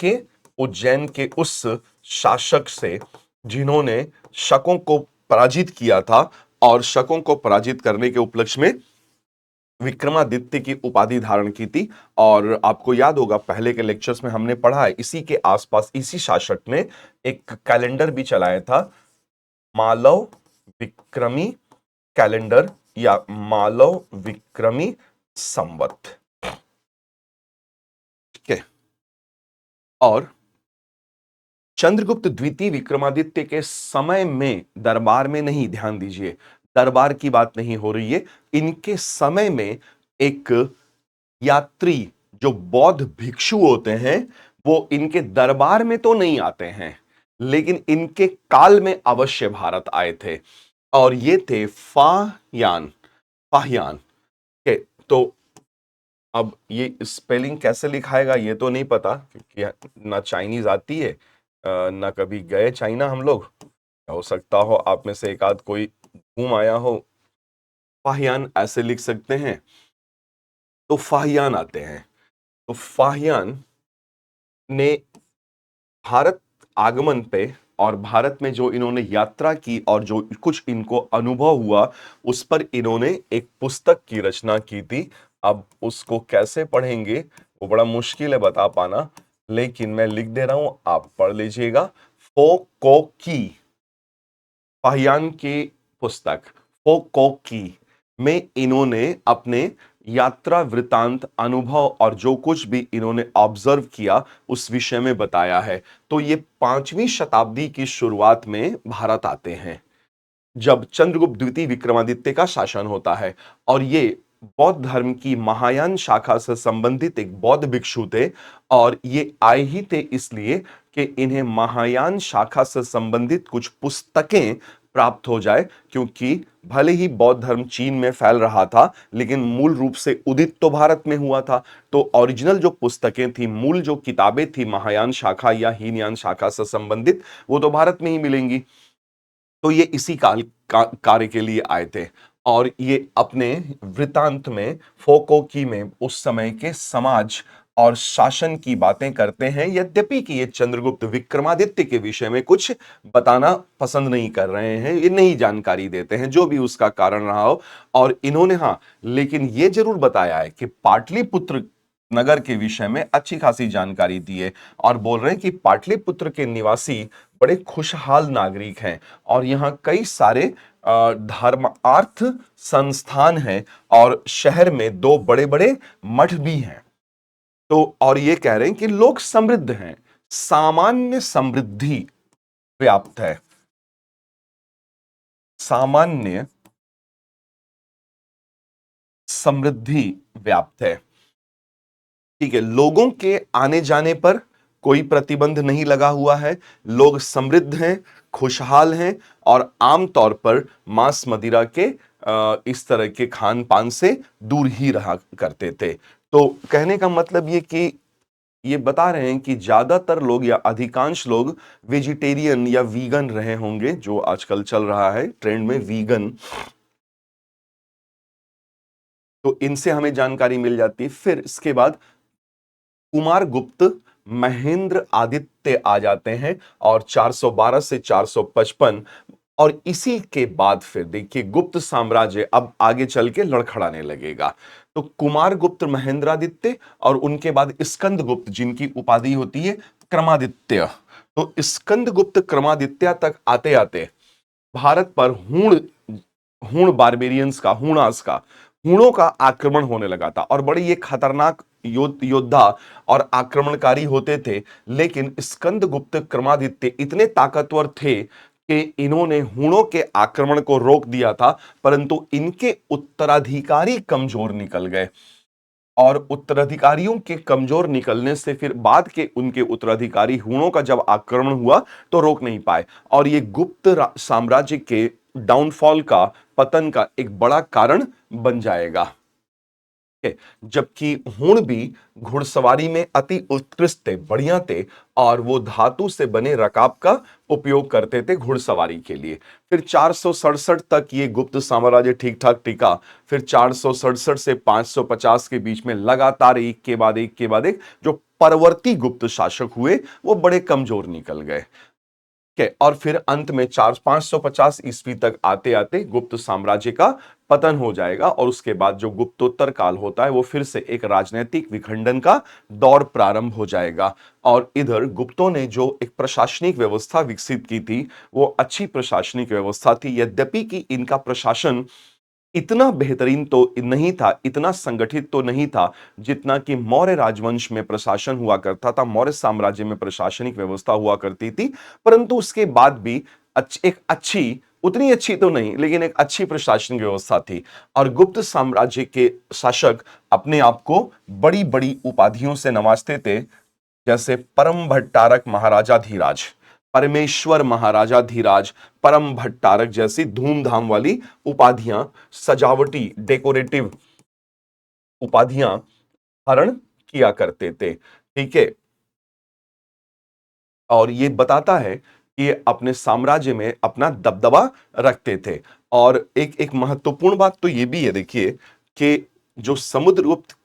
के उस शासक से जिन्होंने शकों को पराजित किया था, और शकों को पराजित करने के उपलक्ष्य में विक्रमादित्य की उपाधि धारण की थी। और आपको याद होगा पहले के लेक्चर्स में हमने पढ़ा है, इसी के आसपास इसी शासक ने एक कैलेंडर भी चलाया था, मालव विक्रमी कैलेंडर या मालव विक्रमी संवत। ठीक है, और चंद्रगुप्त द्वितीय विक्रमादित्य के समय में, दरबार में नहीं, ध्यान दीजिए, दरबार की बात नहीं हो रही है, इनके समय में एक यात्री जो बौद्ध भिक्षु होते हैं वो इनके दरबार में तो नहीं आते हैं, लेकिन इनके काल में अवश्य भारत आए थे। और ये थे फाह्यान। फाह्यान के, तो अब ये स्पेलिंग कैसे लिखाएगा ये तो नहीं पता, क्योंकि ना चाइनीज आती है, ना कभी गए चाइना हम लोग। हो सकता हो आप में से एक आध कोई घूम आया हो। फाह्यान ऐसे लिख सकते हैं। तो फाह्यान आते हैं। तो फाह्यान ने भारत आगमन पे और भारत में जो इन्होंने यात्रा की और जो कुछ इनको अनुभव हुआ उस पर इन्होंने एक पुस्तक की रचना की थी। अब उसको कैसे पढ़ेंगे वो बड़ा मुश्किल है बता पाना, लेकिन मैं लिख दे रहा हूं, आप पढ़ लीजिएगा। फोकोकी, फाह्यान की पुस्तक फोकोकी में इन्होंने अपने यात्रा वृतांत, अनुभव और जो कुछ भी इन्होंने ऑब्जर्व किया उस विषय में बताया है। तो ये 5वीं शताब्दी की शुरुआत में भारत आते हैं जब चंद्रगुप्त द्वितीय विक्रमादित्य का शासन होता है। और ये बौद्ध धर्म की महायान शाखा से संबंधित एक बौद्ध भिक्षु थे, और ये आए ही थे इसलिए कि इन्हें महायान शाखा से संबंधित कुछ पुस्तकें प्राप्त हो जाए, क्योंकि भले ही बौद्ध धर्म चीन में फैल रहा था लेकिन मूल रूप से उदित तो भारत में हुआ था। तो ओरिजिनल जो पुस्तकें थी, मूल जो किताबें थी महायान शाखा या हीनयान शाखा से संबंधित, वो तो भारत में ही मिलेंगी। तो ये इसी कार्य के लिए आए थे, और ये अपने वृतांत में फोकोकी में उस समय के समाज और शासन की बातें करते हैं, यद्यपि कि ये चंद्रगुप्त विक्रमादित्य के विषय में कुछ बताना पसंद नहीं कर रहे हैं, ये नई जानकारी देते हैं, जो भी उसका कारण रहा हो। और इन्होंने, हाँ, लेकिन ये जरूर बताया है कि पाटलिपुत्र नगर के विषय में अच्छी खासी जानकारी दी है, और बोल रहे हैं कि पाटलिपुत्र के निवासी बड़े खुशहाल नागरिक हैं, और यहाँ कई सारे धर्मार्थ संस्थान हैं, और शहर में 2 बड़े बड़े मठ भी हैं। तो और ये कह रहे हैं कि लोग समृद्ध हैं, सामान्य समृद्धि व्याप्त है, सामान्य समृद्धि व्याप्त है। ठीक है, लोगों के आने जाने पर कोई प्रतिबंध नहीं लगा हुआ है, लोग समृद्ध हैं, खुशहाल हैं, और आमतौर पर मांस मदिरा के इस तरह के खान पान से दूर ही रहा करते थे। तो कहने का मतलब ये बता रहे हैं कि ज्यादातर लोग या अधिकांश लोग वेजिटेरियन या वीगन रहे होंगे, जो आजकल चल रहा है ट्रेंड में वीगन। तो इनसे हमें जानकारी मिल जाती है। फिर इसके बाद कुमार गुप्त महेंद्र आदित्य आ जाते हैं और 412 से 455, और इसी के बाद फिर देखिए गुप्त साम्राज्य अब आगे चल के लड़खड़ाने लगेगा। तो कुमार गुप्त महेंद्रादित्य और उनके बाद स्कंद गुप्त, जिनकी उपाधि होती है क्रमादित्य। तो स्कंद गुप्त क्रमादित्य तक आते आते भारत पर हूण हूण बारबेरियंस का हूणास का हूणों का आक्रमण होने लगा था, और बड़े ये खतरनाक योद्धा और आक्रमणकारी होते थे। लेकिन स्कंद गुप्त क्रमादित्य इतने ताकतवर थे कि इन्होंने हूणों के आक्रमण को रोक दिया था, परंतु इनके उत्तराधिकारी कमजोर निकल गए, और उत्तराधिकारियों के कमजोर निकलने से फिर बाद के उनके उत्तराधिकारी हूणों का जब आक्रमण हुआ तो रोक नहीं पाए, और ये गुप्त साम्राज्य के डाउनफॉल का, पतन का एक बड़ा कारण बन जाएगा। जबकि हूण भी घुड़सवारी में अति उत्कृष्ट थे, बढ़िया थे, और वो धातु से बने रकाब का उपयोग करते थे घुड़सवारी के लिए। फिर 467 तक ये गुप्त साम्राज्य ठीक ठाक टिका। फिर 467 से 550 के बीच में लगातार एक के बाद एक के बाद एक जो परवर्ती गुप्त शासक हुए वो बड़े कमजोर निकल गए। और फिर अंत में 550 ईस्वी तक आते आते गुप्त साम्राज्य का पतन हो जाएगा, और उसके बाद जो गुप्तोत्तर काल होता है वो फिर से एक राजनीतिक विखंडन का दौर प्रारंभ हो जाएगा। और इधर गुप्तों ने जो एक प्रशासनिक व्यवस्था विकसित की थी वो अच्छी प्रशासनिक व्यवस्था थी, यद्यपि कि इनका प्रशासन इतना बेहतरीन तो नहीं था, इतना संगठित तो नहीं था जितना कि मौर्य राजवंश में प्रशासन हुआ करता था, मौर्य साम्राज्य में प्रशासनिक व्यवस्था हुआ करती थी। परंतु उसके बाद भी एक अच्छी, उतनी अच्छी तो नहीं लेकिन एक अच्छी प्रशासनिक व्यवस्था थी। और गुप्त साम्राज्य के शासक अपने आप को बड़ी बड़ी उपाधियों से नवाजते थे, जैसे परम भट्टारक महाराजा धीराज, परमेश्वर महाराजा धीराज, परम भट्टारक जैसी धूमधाम वाली उपाधियां, सजावटी डेकोरेटिव उपाधियां हरण किया करते थे। ठीक है, और ये बताता है कि ये अपने साम्राज्य में अपना दबदबा रखते थे। और एक महत्वपूर्ण बात तो ये भी है, देखिए कि जो समुद्रगुप्त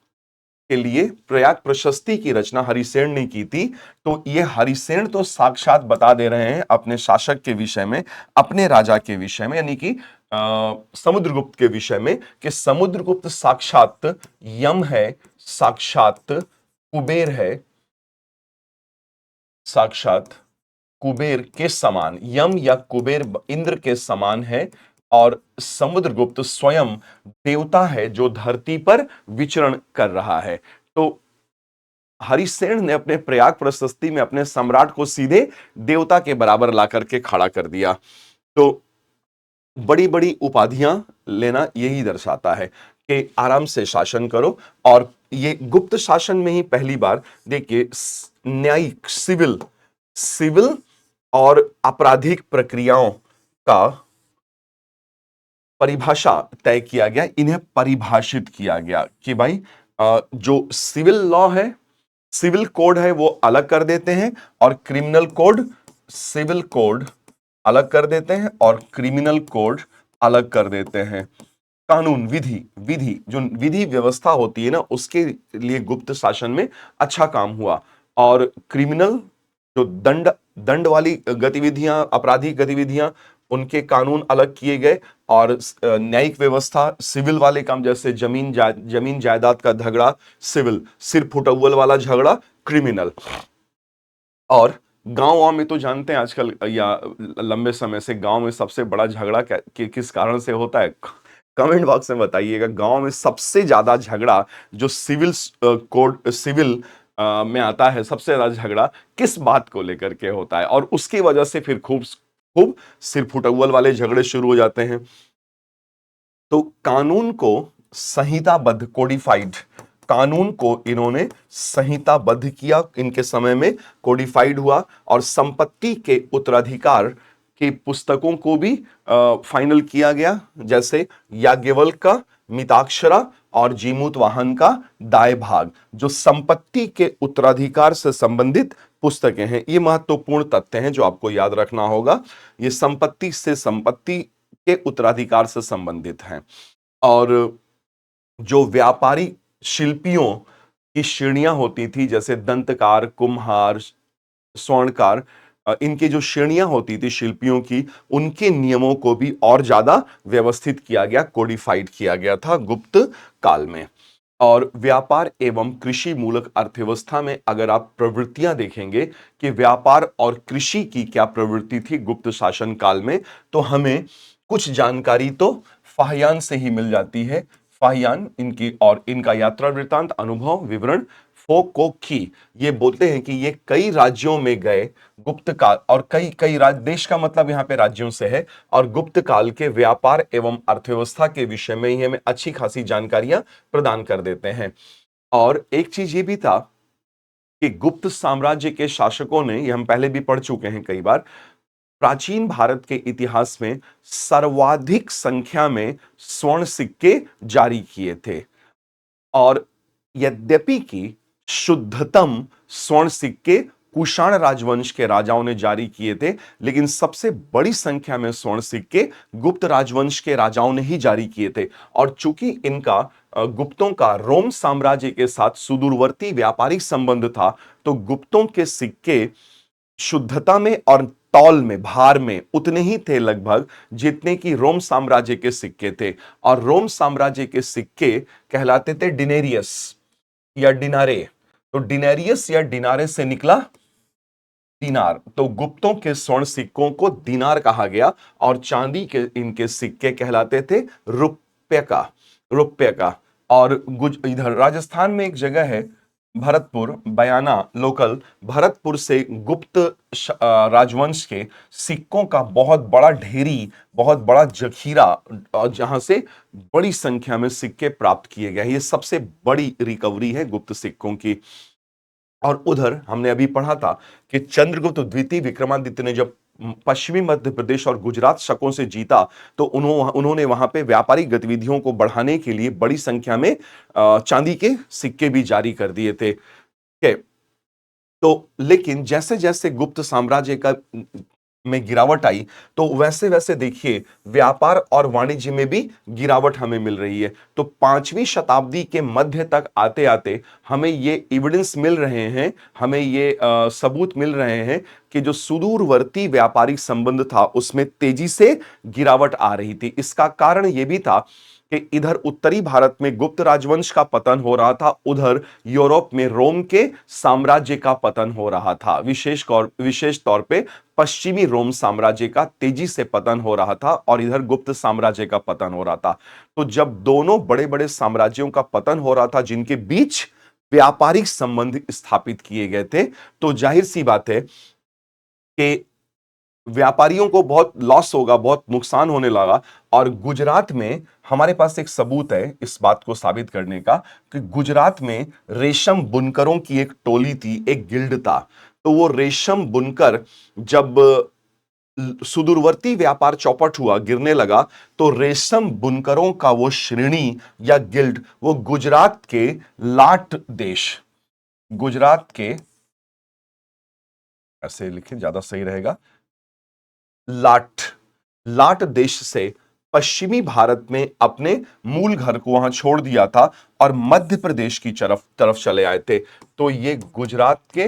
के लिए प्रयाग प्रशस्ति की रचना हरिसेन ने की थी, तो ये हरिसेन तो साक्षात बता दे रहे हैं अपने शासक के विषय में, अपने राजा के विषय में, यानी कि समुद्रगुप्त के विषय में, कि समुद्रगुप्त साक्षात यम है, साक्षात कुबेर है, साक्षात कुबेर के समान, यम या कुबेर इंद्र के समान है, और समुद्रगुप्त स्वयं देवता है जो धरती पर विचरण कर रहा है। तो हरिसेन ने अपने प्रयाग प्रशस्ति में अपने सम्राट को सीधे देवता के बराबर ला करके खड़ा कर दिया। तो बड़ी बड़ी उपाधियां लेना यही दर्शाता है कि आराम से शासन करो। और ये गुप्त शासन में ही पहली बार देखिए न्यायिक, सिविल सिविल और आपराधिक प्रक्रियाओं का परिभाषा तय किया गया, इन्हें परिभाषित किया गया कि भाई जो सिविल लॉ है, सिविल कोड है वो अलग कर देते हैं, और क्रिमिनल कोड, सिविल कोड अलग कर देते हैं और क्रिमिनल कोड अलग कर देते हैं। कानून, विधि विधि जो विधि व्यवस्था होती है ना, उसके लिए गुप्त शासन में अच्छा काम हुआ। और क्रिमिनल जो दंड दंड वाली गतिविधियां, आपराधिक गतिविधियां, उनके कानून अलग किए गए। और न्यायिक व्यवस्था, सिविल वाले काम जैसे जमीन जायदाद का झगड़ा सिविल, सिर फुटअव्वल वाला झगड़ा क्रिमिनल। और गांव में तो जानते हैं आजकल या लंबे समय से गांव में सबसे बड़ा झगड़ा किस कारण से होता है, कमेंट बॉक्स में बताइएगा। गांव में सबसे ज्यादा झगड़ा जो सिविल कोड, सिविल में आता है, सबसे ज्यादा झगड़ा किस बात को लेकर के होता है, और उसकी वजह से फिर खूब खूब सिर फुटअव्वल वाले झगड़े शुरू हो जाते हैं। तो कानून को संहिताबद्ध, कोडिफाइड, कानून को इन्होंने संहिताबद्ध किया, इनके समय में कोडिफाइड हुआ। और संपत्ति के उत्तराधिकार कि पुस्तकों को भी फाइनल किया गया, जैसे याज्ञवल्क्य का मिताक्षरा और जीमूतवाहन का दाय भाग, जो संपत्ति के उत्तराधिकार से संबंधित पुस्तकें हैं। ये महत्वपूर्ण तथ्य हैं जो आपको याद रखना होगा। ये संपत्ति से संपत्ति के उत्तराधिकार से संबंधित हैं। और जो व्यापारी शिल्पियों की श्रेणियां होती थी, जैसे दंतकार, कुम्हार, स्वर्णकार, इनकी जो श्रेणियां होती थी शिल्पियों की, उनके नियमों को भी और ज्यादा व्यवस्थित किया गया, कोडिफाइड किया गया था गुप्त काल में। और व्यापार एवं कृषि मूलक अर्थव्यवस्था में अगर आप प्रवृत्तियां देखेंगे कि व्यापार और कृषि की क्या प्रवृत्ति थी गुप्त शासन काल में, तो हमें कुछ जानकारी तो फाहियान से ही मिल जाती है। फाहियान इनकी और इनका यात्रा वृत्तांत, अनुभव, विवरण, फोकोकी, ये बोलते हैं कि ये कई राज्यों में गए गुप्त काल, और कई कई देश का मतलब यहां पे राज्यों से है, और गुप्त काल के व्यापार एवं अर्थव्यवस्था के विषय में ही हमें अच्छी खासी जानकारियां प्रदान कर देते हैं। और एक चीज ये भी था कि गुप्त साम्राज्य के शासकों ने, ये हम पहले भी पढ़ चुके हैं कई बार, प्राचीन भारत के इतिहास में सर्वाधिक संख्या में स्वर्ण सिक्के जारी किए थे। और यद्यपि कि शुद्धतम स्वर्ण सिक्के कुषाण राजवंश के राजाओं ने जारी किए थे, लेकिन सबसे बड़ी संख्या में स्वर्ण सिक्के गुप्त राजवंश के राजाओं ने ही जारी किए थे। और चूंकि इनका गुप्तों का रोम साम्राज्य के साथ सुदूरवर्ती व्यापारिक संबंध था, तो गुप्तों के सिक्के शुद्धता में और तौल में, भार में उतने ही थे लगभग जितने कि रोम साम्राज्य के सिक्के थे। और रोम साम्राज्य के सिक्के कहलाते थे डिनेरियस या डिनारे। तो डिनेरियस या डिनारे से निकला दिनार। तो गुप्तों के स्वर्ण सिक्कों को दिनार कहा गया, और चांदी के इनके सिक्के कहलाते थे रुपये का। और इधर राजस्थान में एक जगह है भरतपुर, बयाना लोकल, भरतपुर से गुप्त राजवंश के सिक्कों का बहुत बड़ा ढेरी, बहुत बड़ा जखीरा, जहां से बड़ी संख्या में सिक्के प्राप्त किए गए। ये सबसे बड़ी रिकवरी है गुप्त सिक्कों की। और उधर हमने अभी पढ़ा था कि चंद्रगुप्त द्वितीय विक्रमादित्य ने जब पश्चिमी मध्य प्रदेश और गुजरात शकों से जीता, तो उन्होंने वहां पे व्यापारिक गतिविधियों को बढ़ाने के लिए बड़ी संख्या में चांदी के सिक्के भी जारी कर दिए थे। तो लेकिन जैसे जैसे गुप्त साम्राज्य का में गिरावट आई, तो वैसे वैसे देखिए व्यापार और वाणिज्य में भी गिरावट हमें मिल रही है। तो 5वीं शताब्दी के मध्य तक आते आते हमें ये एविडेंस मिल रहे हैं, हमें ये सबूत मिल रहे हैं कि जो सुदूरवर्ती व्यापारिक संबंध था उसमें तेजी से गिरावट आ रही थी। इसका कारण यह भी था कि इधर उत्तरी भारत में गुप्त राजवंश का पतन हो रहा था, उधर यूरोप में रोम के साम्राज्य का पतन हो रहा था। विशेष तौर पे पश्चिमी रोम साम्राज्य का तेजी से पतन हो रहा था, और इधर गुप्त साम्राज्य का पतन हो रहा था। तो जब दोनों बड़े बड़े साम्राज्यों का पतन हो रहा था, जिनके बीच व्यापारिक संबंध स्थापित किए गए थे, तो जाहिर सी बात है कि व्यापारियों को बहुत लॉस होगा, बहुत नुकसान होने लगा। और गुजरात में हमारे पास एक सबूत है इस बात को साबित करने का कि गुजरात में रेशम बुनकरों की एक टोली थी, एक गिल्ड था। तो वो रेशम बुनकर जब सुदूरवर्ती व्यापार चौपट हुआ, गिरने लगा, तो रेशम बुनकरों का वो श्रेणी या गिल्ड वो गुजरात के लाट देश, गुजरात के, ऐसे लिखे ज्यादा सही रहेगा, लाट देश से पश्चिमी भारत में अपने मूल घर को वहां छोड़ दिया था और मध्य प्रदेश की तरफ चले आए थे। तो ये गुजरात के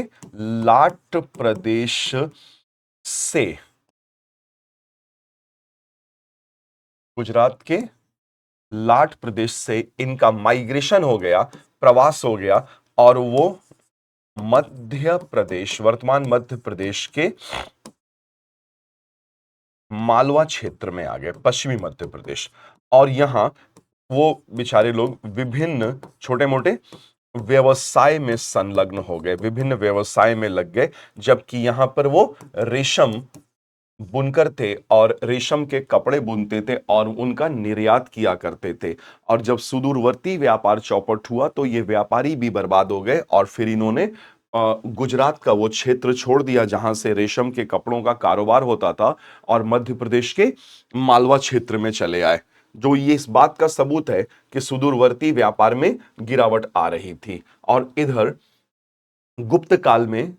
लाट प्रदेश से, गुजरात के लाट प्रदेश से इनका माइग्रेशन हो गया, प्रवास हो गया, और वो मध्य प्रदेश, वर्तमान मध्य प्रदेश के मालवा क्षेत्र में आ गए, पश्चिमी मध्य प्रदेश। और यहां वो बेचारे लोग विभिन्न छोटे मोटे व्यवसाय में संलग्न हो गए, विभिन्न व्यवसाय में लग गए, जबकि यहां पर वो रेशम बुनकर थे और रेशम के कपड़े बुनते थे और उनका निर्यात किया करते थे। और जब सुदूरवर्ती व्यापार चौपट हुआ, तो ये व्यापारी भी बर्बाद हो गए, और फिर इन्होंने गुजरात का वो क्षेत्र छोड़ दिया जहां से रेशम के कपड़ों का कारोबार होता था और मध्य प्रदेश के मालवा क्षेत्र में चले आए, जो ये इस बात का सबूत है कि सुदूरवर्ती व्यापार में गिरावट आ रही थी। और इधर गुप्त काल में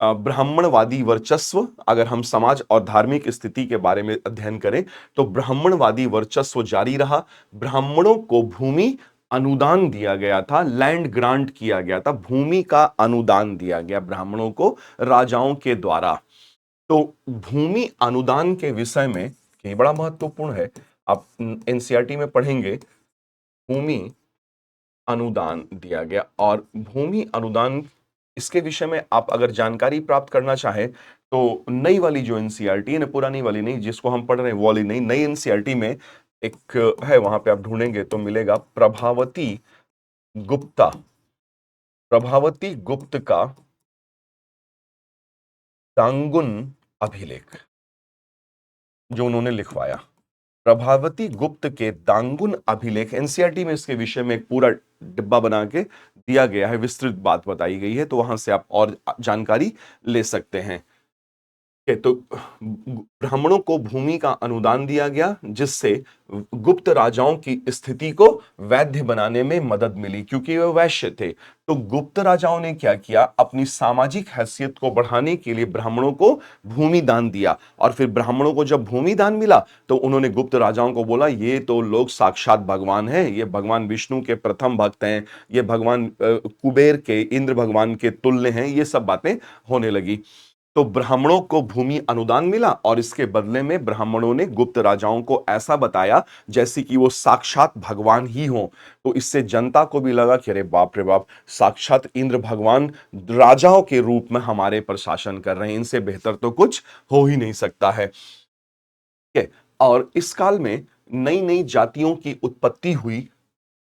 ब्राह्मणवादी वर्चस्व, अगर हम समाज और धार्मिक स्थिति के बारे में अध्ययन करें तो ब्राह्मणवादी वर्चस्व जारी रहा। ब्राह्मणों को भूमि अनुदान दिया गया था, लैंड ग्रांट किया गया था, भूमि का अनुदान दिया गया ब्राह्मणों को राजाओं के द्वारा। तो भूमि अनुदान के विषय में ये बड़ा महत्वपूर्ण है, आप एनसीईआरटी में पढ़ेंगे। भूमि अनुदान दिया गया, और भूमि अनुदान इसके विषय में आप अगर जानकारी प्राप्त करना चाहें तो नई वाली जो एनसीईआरटी है ना, पुरानी वाली नहीं जिसको हम पढ़ रहे हैं वो वाली नहीं, नई एनसीईआरटी में एक है, वहां पे आप ढूंढेंगे तो मिलेगा प्रभावती गुप्ता, प्रभावती गुप्त का दांगुन अभिलेख जो उन्होंने लिखवाया। प्रभावती गुप्त के दांगुन अभिलेख, एनसीईआरटी में इसके विषय में एक पूरा डिब्बा बना के दिया गया है, विस्तृत बात बताई गई है, तो वहां से आप और जानकारी ले सकते हैं। तो ब्राह्मणों को भूमि का अनुदान दिया गया जिससे गुप्त राजाओं की स्थिति को वैध बनाने में मदद मिली, क्योंकि वे वैश्य थे। तो गुप्त राजाओं ने क्या किया, अपनी सामाजिक हैसियत को बढ़ाने के लिए ब्राह्मणों को भूमि दान दिया। और फिर ब्राह्मणों को जब भूमि दान मिला तो उन्होंने गुप्त राजाओं को बोला ये तो लोग साक्षात भगवान हैं, ये भगवान विष्णु के प्रथम भक्त हैं, ये भगवान कुबेर के, इंद्र भगवान के तुल्य हैं, ये सब बातें होने लगी। तो ब्राह्मणों को भूमि अनुदान मिला और इसके बदले में ब्राह्मणों ने गुप्त राजाओं को ऐसा बताया जैसे कि वो साक्षात भगवान ही हों। तो इससे जनता को भी लगा कि अरे बाप रे बाप, साक्षात इंद्र भगवान राजाओं के रूप में हमारे पर शासन कर रहे हैं, इनसे बेहतर तो कुछ हो ही नहीं सकता है। ठीक है, और इस काल में नई नई जातियों की उत्पत्ति हुई,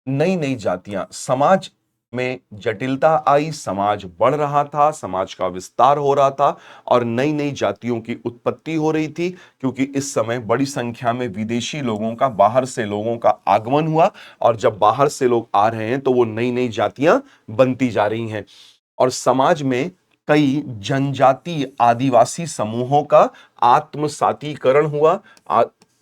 नई नई जातियां, समाज में जटिलता आई, समाज बढ़ रहा था, समाज का विस्तार हो रहा था और नई नई जातियों की उत्पत्ति हो रही थी, क्योंकि इस समय बड़ी संख्या में विदेशी लोगों का, बाहर से लोगों का आगमन हुआ। और जब बाहर से लोग आ रहे हैं तो वो नई नई जातियां बनती जा रही हैं और समाज में कई जनजाति आदिवासी समूहों का आत्मसातीकरण हुआ।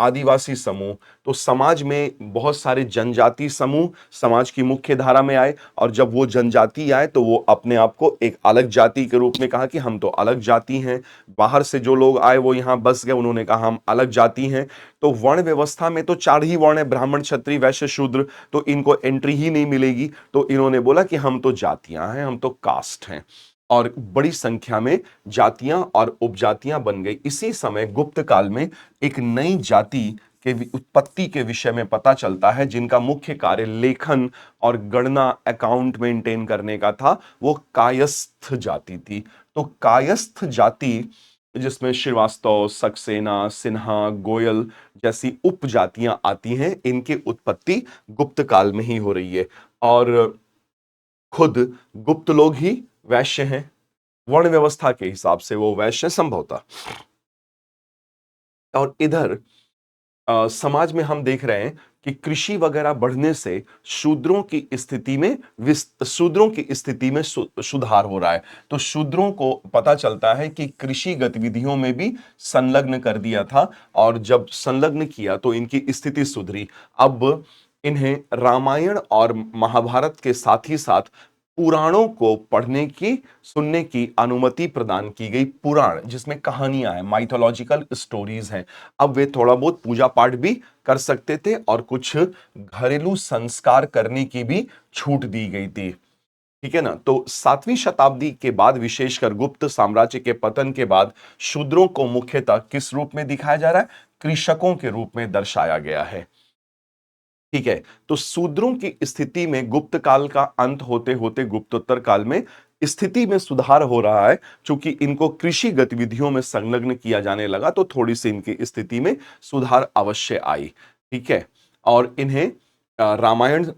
आदिवासी समूह, तो समाज में बहुत सारे जनजाति समूह समाज की मुख्य धारा में आए, और जब वो जनजाति आए तो वो अपने आप को एक अलग जाति के रूप में कहा कि हम तो अलग जाति हैं। बाहर से जो लोग आए वो यहाँ बस गए, उन्होंने कहा हम अलग जाति हैं। तो वर्ण व्यवस्था में तो 4 ही वर्ण है, ब्राह्मण क्षत्रिय वैश्य शूद्र, तो इनको एंट्री ही नहीं मिलेगी। तो इन्होंने बोला कि हम तो जातियां हैं, हम तो कास्ट हैं, और बड़ी संख्या में जातियां और उपजातियां बन गई। इसी समय गुप्त काल में एक नई जाति के उत्पत्ति के विषय में पता चलता है, जिनका मुख्य कार्य लेखन और गणना, अकाउंट मेंटेन करने का था, वो कायस्थ जाति थी। तो कायस्थ जाति जिसमें श्रीवास्तव, सक्सेना, सिन्हा, गोयल जैसी उपजातियां आती हैं, इनकी उत्पत्ति गुप्त काल में ही हो रही है। और खुद गुप्त लोग ही वैश्य हैं, वर्ण व्यवस्था के हिसाब से वो वैश्य संभवतः। और इधर समाज में हम देख रहे हैं कि कृषि वगैरह बढ़ने से शूद्रों की स्थिति में सुधार हो रहा है। तो शूद्रों को पता चलता है कि कृषि गतिविधियों में भी संलग्न कर दिया था, और जब संलग्न किया तो इनकी स्थिति सुधरी। अब इन्हें रामायण और महाभारत के साथ ही साथ पुराणों को पढ़ने की, सुनने की अनुमति प्रदान की गई। पुराण जिसमें कहानियां हैं, माइथोलॉजिकल स्टोरीज हैं। अब वे थोड़ा बहुत पूजा पाठ भी कर सकते थे और कुछ घरेलू संस्कार करने की भी छूट दी गई थी। ठीक है ना। तो 7वीं शताब्दी के बाद, विशेषकर गुप्त साम्राज्य के पतन के बाद, शूद्रों को मुख्यतः किस रूप में दिखाया जा रहा है? कृषकों के रूप में दर्शाया गया है। ठीक है, तो शूद्रों की स्थिति में गुप्त काल का अंत होते होते गुप्तोत्तर काल में स्थिति में सुधार हो रहा है, क्योंकि इनको कृषि गतिविधियों में संलग्न किया जाने लगा, तो थोड़ी सी इनकी स्थिति में सुधार अवश्य आई। ठीक है, और इन्हें रामायण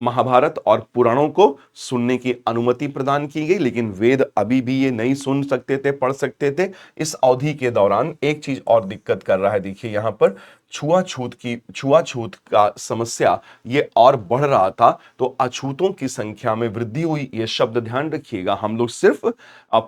महाभारत और पुराणों को सुनने की अनुमति प्रदान की गई, लेकिन वेद अभी भी ये नहीं सुन सकते थे, पढ़ सकते थे। इस अवधि के दौरान एक चीज और दिक्कत कर रहा है, देखिए यहां पर छुआछूत का समस्या ये और बढ़ रहा था, तो अछूतों की संख्या में वृद्धि हुई। ये शब्द ध्यान रखिएगा, हम लोग सिर्फ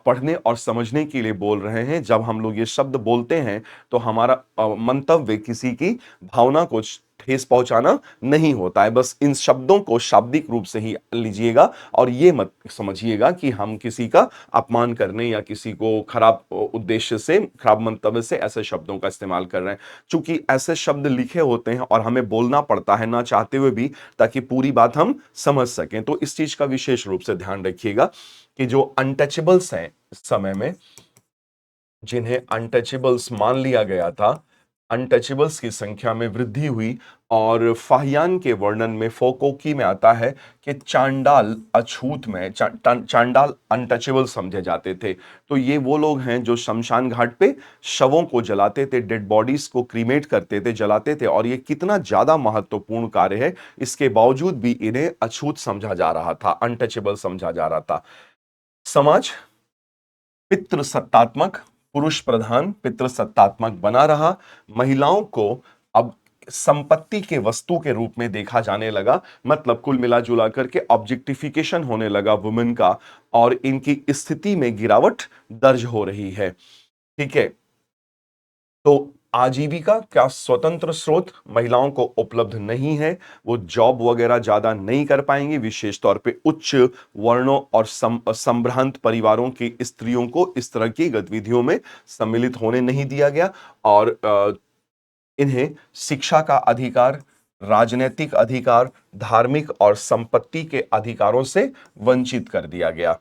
पढ़ने और समझने के लिए बोल रहे हैं। जब हम लोग ये शब्द बोलते हैं तो हमारा मंतव्य किसी की भावना को ठेस पहुंचाना नहीं होता है। बस इन शब्दों को शाब्दिक रूप से ही लीजिएगा और ये मत समझिएगा कि हम किसी का अपमान करने या किसी को खराब उद्देश्य से, खराब मंतव्य से ऐसे शब्दों का इस्तेमाल कर रहे हैं। चूंकि ऐसे शब्द लिखे होते हैं और हमें बोलना पड़ता है ना चाहते हुए भी, ताकि पूरी बात हम समझ सकें। तो इस चीज का विशेष रूप से ध्यान रखिएगा कि जो अनटचेबल्स हैं इस समय में, जिन्हें अनटचेबल्स मान लिया गया था, अनटचेबल्स की संख्या में वृद्धि हुई। और फाहियान के वर्णन में, फोकोकी में आता है कि चांडाल अछूत में, चांडाल अनटचेबल समझे जाते थे। तो ये वो लोग हैं जो शमशान घाट पे शवों को जलाते थे, डेड बॉडीज को क्रीमेट करते थे, जलाते थे। और ये कितना ज्यादा महत्वपूर्ण कार्य है, इसके बावजूद भी इन्हें अछूत समझा जा रहा था, अनटचेबल समझा जा रहा था। समाज पितृसत्तात्मक, पुरुष प्रधान पितृसत्तात्मक बना रहा। महिलाओं को अब संपत्ति के वस्तु के रूप में देखा जाने लगा। मतलब कुल मिला जुला करके ऑब्जेक्टिफिकेशन होने लगा वुमेन का, और इनकी स्थिति में गिरावट दर्ज हो रही है। ठीक है, तो आजीविका का स्वतंत्र स्रोत महिलाओं को उपलब्ध नहीं है। वो जॉब वगैरह ज्यादा नहीं कर पाएंगी। विशेष तौर पे उच्च वर्णों और संभ्रांत परिवारों की स्त्रियों को इस तरह की गतिविधियों में सम्मिलित होने नहीं दिया गया। और इन्हें शिक्षा का अधिकार, राजनीतिक अधिकार, धार्मिक और संपत्ति के अधिकारों से वंचित कर दिया गया।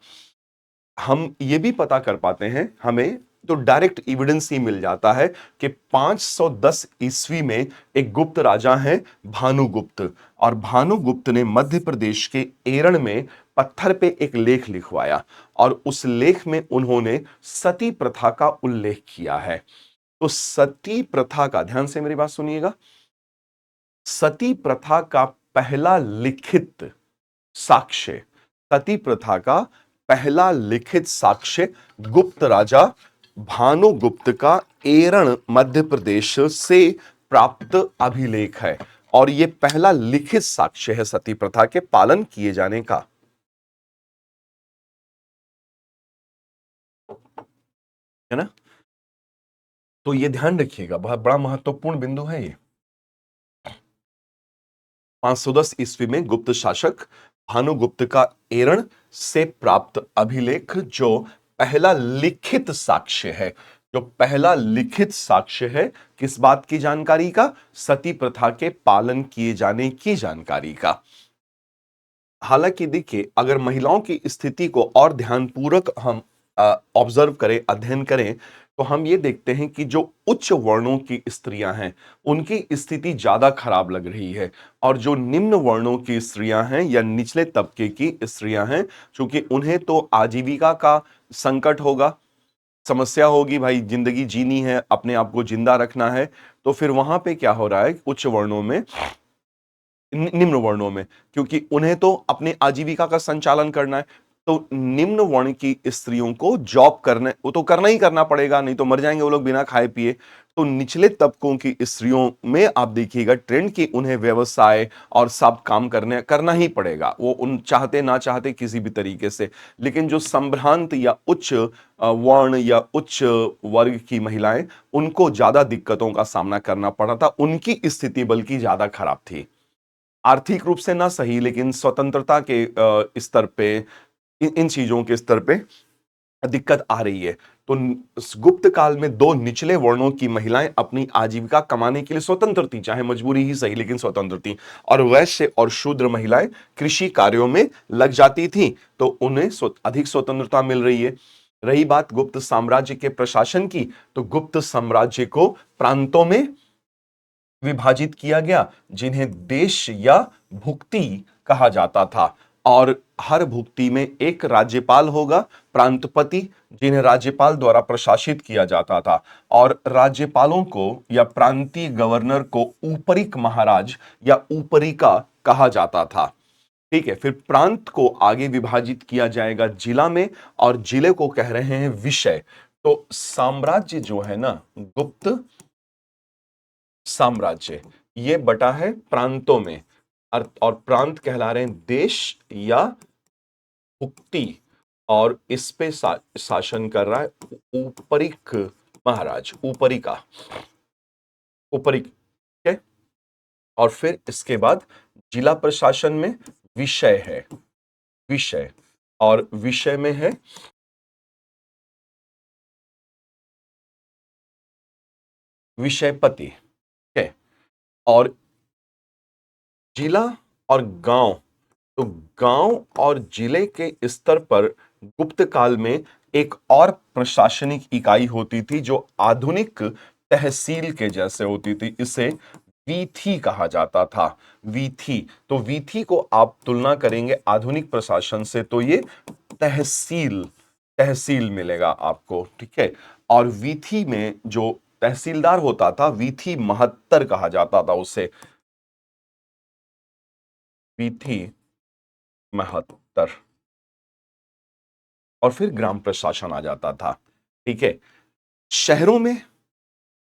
हम ये भी पता कर पाते हैं, हमें तो डायरेक्ट एविडेंस ही मिल जाता है कि 510 ईस्वी में एक गुप्त राजा हैं भानुगुप्त, और भानुगुप्त ने मध्य प्रदेश के एरण में पत्थर पे एक लेख लिखवाया, और उस लेख में उन्होंने सती प्रथा का उल्लेख किया है। तो सती प्रथा का, ध्यान से मेरी बात सुनिएगा, सती प्रथा का पहला लिखित साक्ष्य, सती प्रथा का पहला लिखित साक्ष्य गुप्त राजा भानुगुप्त का एरण मध्य प्रदेश से प्राप्त अभिलेख है। और यह पहला लिखित साक्ष्य है सती प्रथा के पालन किए जाने का, है ना। तो यह ध्यान रखिएगा, बहुत बड़ा महत्वपूर्ण बिंदु है ये। 510 ईस्वी में गुप्त शासक भानुगुप्त का एरण से प्राप्त अभिलेख, जो पहला लिखित साक्ष्य है, जो पहला लिखित साक्ष्य है किस बात की जानकारी का, सती प्रथा के पालन किए जाने की जानकारी का। हालांकि देखिए, अगर महिलाओं की स्थिति को और ध्यानपूर्वक हम ऑब्जर्व करें, अध्ययन करें, तो हम ये देखते हैं कि जो उच्च वर्णों की स्त्रियां हैं उनकी स्थिति ज्यादा खराब लग रही है। और जो निम्न वर्णों की स्त्रियां हैं या निचले तबके की स्त्रियां हैं, क्योंकि उन्हें तो आजीविका का संकट होगा, समस्या होगी, भाई जिंदगी जीनी है, अपने आप को जिंदा रखना है। तो फिर वहां पे क्या हो रहा है, उच्च वर्णों में, निम्न वर्णों में, क्योंकि उन्हें तो अपने आजीविका का संचालन करना है। तो निम्न वर्ण की स्त्रियों को जॉब करने, वो तो करना ही करना पड़ेगा, नहीं तो मर जाएंगे वो लोग बिना खाए पिए। तो निचले तबकों की स्त्रियों में आप देखिएगा ट्रेंड कि उन्हें व्यवसाय और सब काम करना ही पड़ेगा, वो उन चाहते ना चाहते किसी भी तरीके से। लेकिन जो संभ्रांत या उच्च वर्ण या उच्च वर्ग की महिलाएं, उनको ज्यादा दिक्कतों का सामना करना पड़ा था, उनकी स्थिति बल्कि ज्यादा खराब थी। आर्थिक रूप से ना सही, लेकिन स्वतंत्रता के स्तर पे, इन चीजों के स्तर पे दिक्कत आ रही है। तो गुप्त काल में दो निचले वर्णों की महिलाएं अपनी आजीविका कमाने के लिए स्वतंत्र थी, चाहे मजबूरी ही सही, लेकिन स्वतंत्र थी। और वैश्य और शूद्र महिलाएं कृषि कार्यों में लग जाती थी, तो उन्हें अधिक स्वतंत्रता मिल रही है। रही बात गुप्त साम्राज्य के प्रशासन की, तो गुप्त साम्राज्य को प्रांतों में विभाजित किया गया, जिन्हें देश या भुक्ति कहा जाता था। और हर भुक्ति में एक राज्यपाल होगा, प्रांतपति, जिन्हें राज्यपाल द्वारा प्रशासित किया जाता था। और राज्यपालों को या प्रांतीय गवर्नर को ऊपरिक महाराज या ऊपरिका कहा जाता था। ठीक है, फिर प्रांत को आगे विभाजित किया जाएगा जिला में, और जिले को कह रहे हैं विषय। तो साम्राज्य जो है ना, गुप्त साम्राज्य, ये बटा है प्रांतों में, और प्रांत कहला रहे हैं देश या भुक्ति, और इस पे शासन कर रहा है ऊपरिक महाराज, ऊपरी का, ऊपरी, ठीक है। और फिर इसके बाद जिला प्रशासन में विषय है, विषय, और विषय में है विषयपति, ठीक है। और जिला और गांव, तो गांव और जिले के स्तर पर गुप्त काल में एक और प्रशासनिक इकाई होती थी जो आधुनिक तहसील के जैसे होती थी, इसे वीथी कहा जाता था। वीथी, तो वीथी को आप तुलना करेंगे आधुनिक प्रशासन से तो ये तहसील, तहसील मिलेगा आपको, ठीक है। और वीथी में जो तहसीलदार होता था, वीथी महत्तर कहा जाता था उसे, वीथी महत्तर। और फिर ग्राम प्रशासन आ जाता था, ठीक है। शहरों में,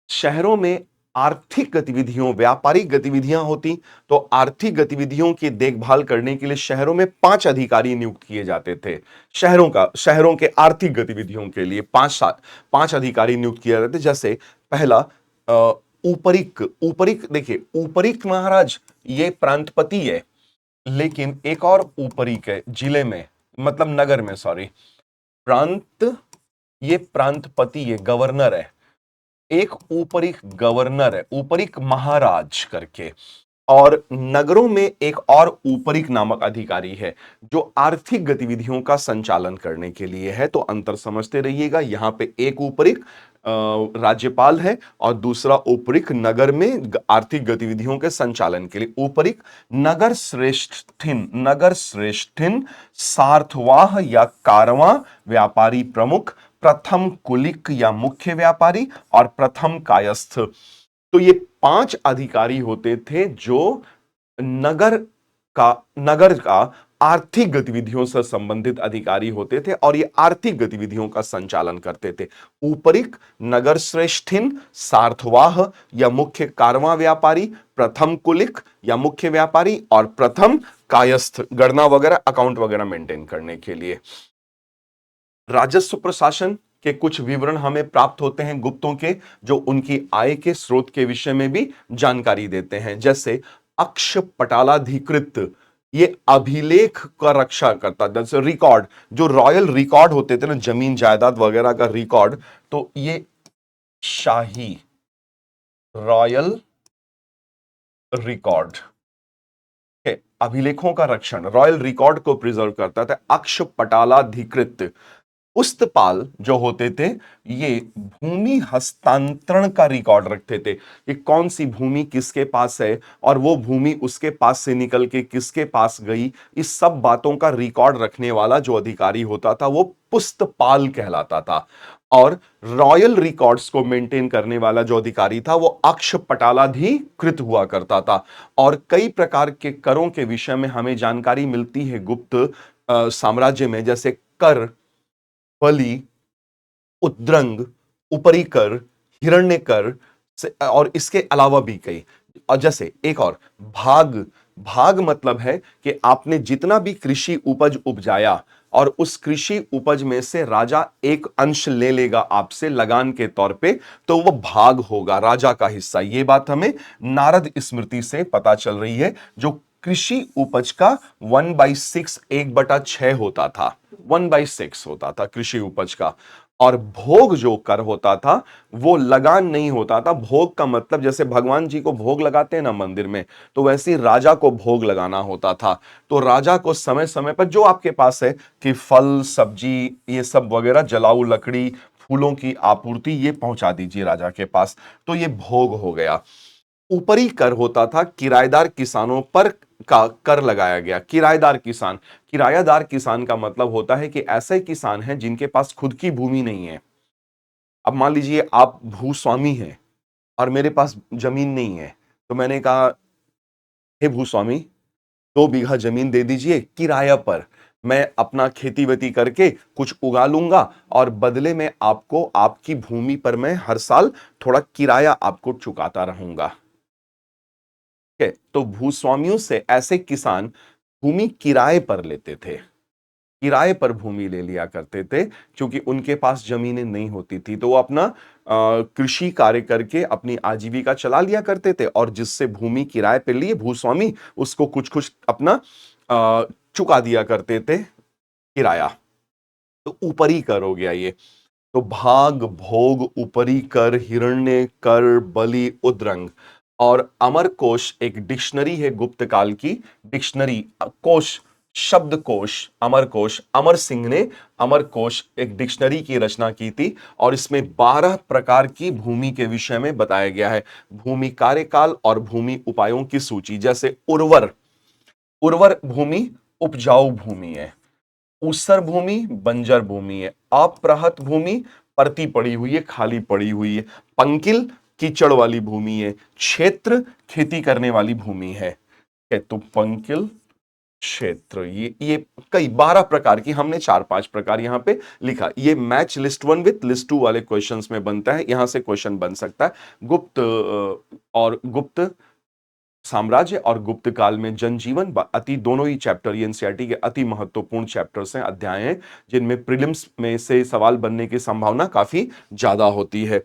शहरों में आर्थिक गतिविधियों, व्यापारिक गतिविधियां होती, तो आर्थिक गतिविधियों की देखभाल करने के लिए शहरों में 5 अधिकारी नियुक्त किए जाते थे। शहरों के आर्थिक गतिविधियों के लिए 5 अधिकारी नियुक्त किए जाते थे। जैसे पहला ऊपरिक, ऊपरिक देखिए, ऊपरिक महाराज ये प्रांतपति है, लेकिन एक और ऊपरिक है जिले में, मतलब नगर में, सॉरी, प्रांत, ये प्रांतपति, ये गवर्नर है। एक ऊपरी गवर्नर है, ऊपरिक महाराज करके। और नगरों में एक और ऊपरिक नामक अधिकारी है जो आर्थिक गतिविधियों का संचालन करने के लिए है। तो अंतर समझते रहिएगा, यहां पे एक ऊपरिक राज्यपाल है और दूसरा ऊपरिक नगर में आर्थिक गतिविधियों के संचालन के लिए। ऊपरिक नगर श्रेष्ठिन, नगर श्रेष्ठिन, सार्थवाह या कारवां व्यापारी प्रमुख, प्रथम कुलिक या मुख्य व्यापारी, और प्रथम कायस्थ। तो ये 5 अधिकारी होते थे जो नगर नगर का आर्थिक गतिविधियों से संबंधित अधिकारी होते थे, और ये आर्थिक गतिविधियों का संचालन करते थे। ऊपरिक, नगर श्रेष्ठिन, सार्थवाह या मुख्य कारवां व्यापारी, प्रथम कुलिक या मुख्य व्यापारी, और प्रथम कायस्थ, गणना वगैरह, अकाउंट वगैरह मेंटेन करने के लिए। राजस्व प्रशासन के कुछ विवरण हमें प्राप्त होते हैं गुप्तों के, जो उनकी आय के स्रोत के विषय में भी जानकारी देते हैं। जैसे अक्ष पटालाधिकृत, ये अभिलेख का रक्षा करता, जैसे रिकॉर्ड, जो रॉयल रिकॉर्ड होते थे ना, जमीन जायदाद वगैरह का रिकॉर्ड, तो ये शाही रॉयल रिकॉर्ड के अभिलेखों का रक्षण, रॉयल रिकॉर्ड को प्रिजर्व करता था अक्ष पटालाधिकृत। पुस्तपाल जो होते थे, ये भूमि हस्तांतरण का रिकॉर्ड रखते थे कि कौन सी भूमि किसके पास है, और वो भूमि उसके पास से निकल के किसके पास गई। इस सब बातों का रिकॉर्ड रखने वाला जो अधिकारी होता था वो पुस्तपाल कहलाता था। और रॉयल रिकॉर्ड्स को मेंटेन करने वाला जो अधिकारी था वो अक्ष पटालाधिकृत हुआ करता था। और कई प्रकार के करों के विषय में हमें जानकारी मिलती है गुप्त साम्राज्य में, जैसे कर, बलि, उद्रंग, उपरिकर, हिरण्यकर और इसके अलावा भी कई। और जैसे एक और भाग, भाग मतलब है कि आपने जितना भी कृषि उपज उपजाया और उस कृषि उपज में से राजा एक अंश ले लेगा आपसे लगान के तौर पे, तो वो भाग होगा, राजा का हिस्सा। ये बात हमें नारद स्मृति से पता चल रही है। जो कृषि उपज का 1/6, 1/6 होता था, 1/6 होता था कृषि उपज का। और भोग जो कर होता था वो लगान नहीं होता था। भोग का मतलब जैसे भगवान जी को भोग लगाते हैं ना मंदिर में, तो वैसे ही राजा को भोग लगाना होता था। तो राजा को समय समय पर जो आपके पास है कि फल सब्जी ये सब वगैरह, जलाऊ लकड़ी, फूलों की आपूर्ति, ये पहुंचा दीजिए राजा के पास, तो ये भोग हो गया। ऊपरी कर होता था किराएदार किसानों पर का कर लगाया गया। किराएदार किसान, किरायादार किसान का मतलब होता है कि ऐसे किसान हैं जिनके पास खुद की भूमि नहीं है। अब मान लीजिए आप भूस्वामी हैं और मेरे पास जमीन नहीं है, तो मैंने कहा हे भूस्वामी, 2 बीघा जमीन दे दीजिए किराया पर, मैं अपना खेती वेती करके कुछ उगा लूंगा और बदले में आपको आपकी भूमि पर मैं हर साल थोड़ा किराया आपको चुकाता रहूंगा। ठीक है, तो भूस्वामियों से ऐसे किसान भूमि किराए पर लेते थे, किराए पर भूमि ले लिया करते थे, क्योंकि उनके पास जमीनें नहीं होती थी, तो वो अपना कृषि कार्य करके अपनी आजीविका चला लिया करते थे, और जिससे भूमि किराए पे लिए भूस्वामी उसको कुछ कुछ अपना चुका दिया करते थे किराया। तो ऊपरी कर हो गया ये। तो भाग, भोग, ऊपरी कर, हिरण्य कर, बलि, उद्रंग और अमरकोश एक डिक्शनरी है गुप्त काल की। डिक्शनरी कोश, शब्दकोश, अमरकोश, अमर सिंह ने अमरकोश एक डिक्शनरी की रचना की थी, और इसमें 12 प्रकार की भूमि के विषय में बताया गया है। भूमि कार्यकाल और भूमि उपायों की सूची, जैसे उर्वर, उर्वर भूमि उपजाऊ भूमि है, ऊसर भूमि बंजर भूमि है, अप्रहत भूमि परती पड़ी हुई है, खाली पड़ी हुई है, पंकिल कीचड़ वाली भूमि है, क्षेत्र खेती करने वाली भूमि है। तो पंकिल, क्षेत्र, ये कई 12 प्रकार की, हमने 4-5 प्रकार यहां पे लिखा। ये मैच लिस्ट 1 विथ लिस्ट 2 वाले क्वेश्चंस में बनता है, यहां से क्वेश्चन बन सकता है। गुप्त और गुप्त साम्राज्य और गुप्त काल में जनजीवन अति, दोनों ही चैप्टर ये एनसीईआरटी के अति महत्वपूर्ण चैप्टर्स हैं, अध्याय हैं, जिनमें प्रीलिम्स में से सवाल बनने की संभावना काफी ज्यादा होती है।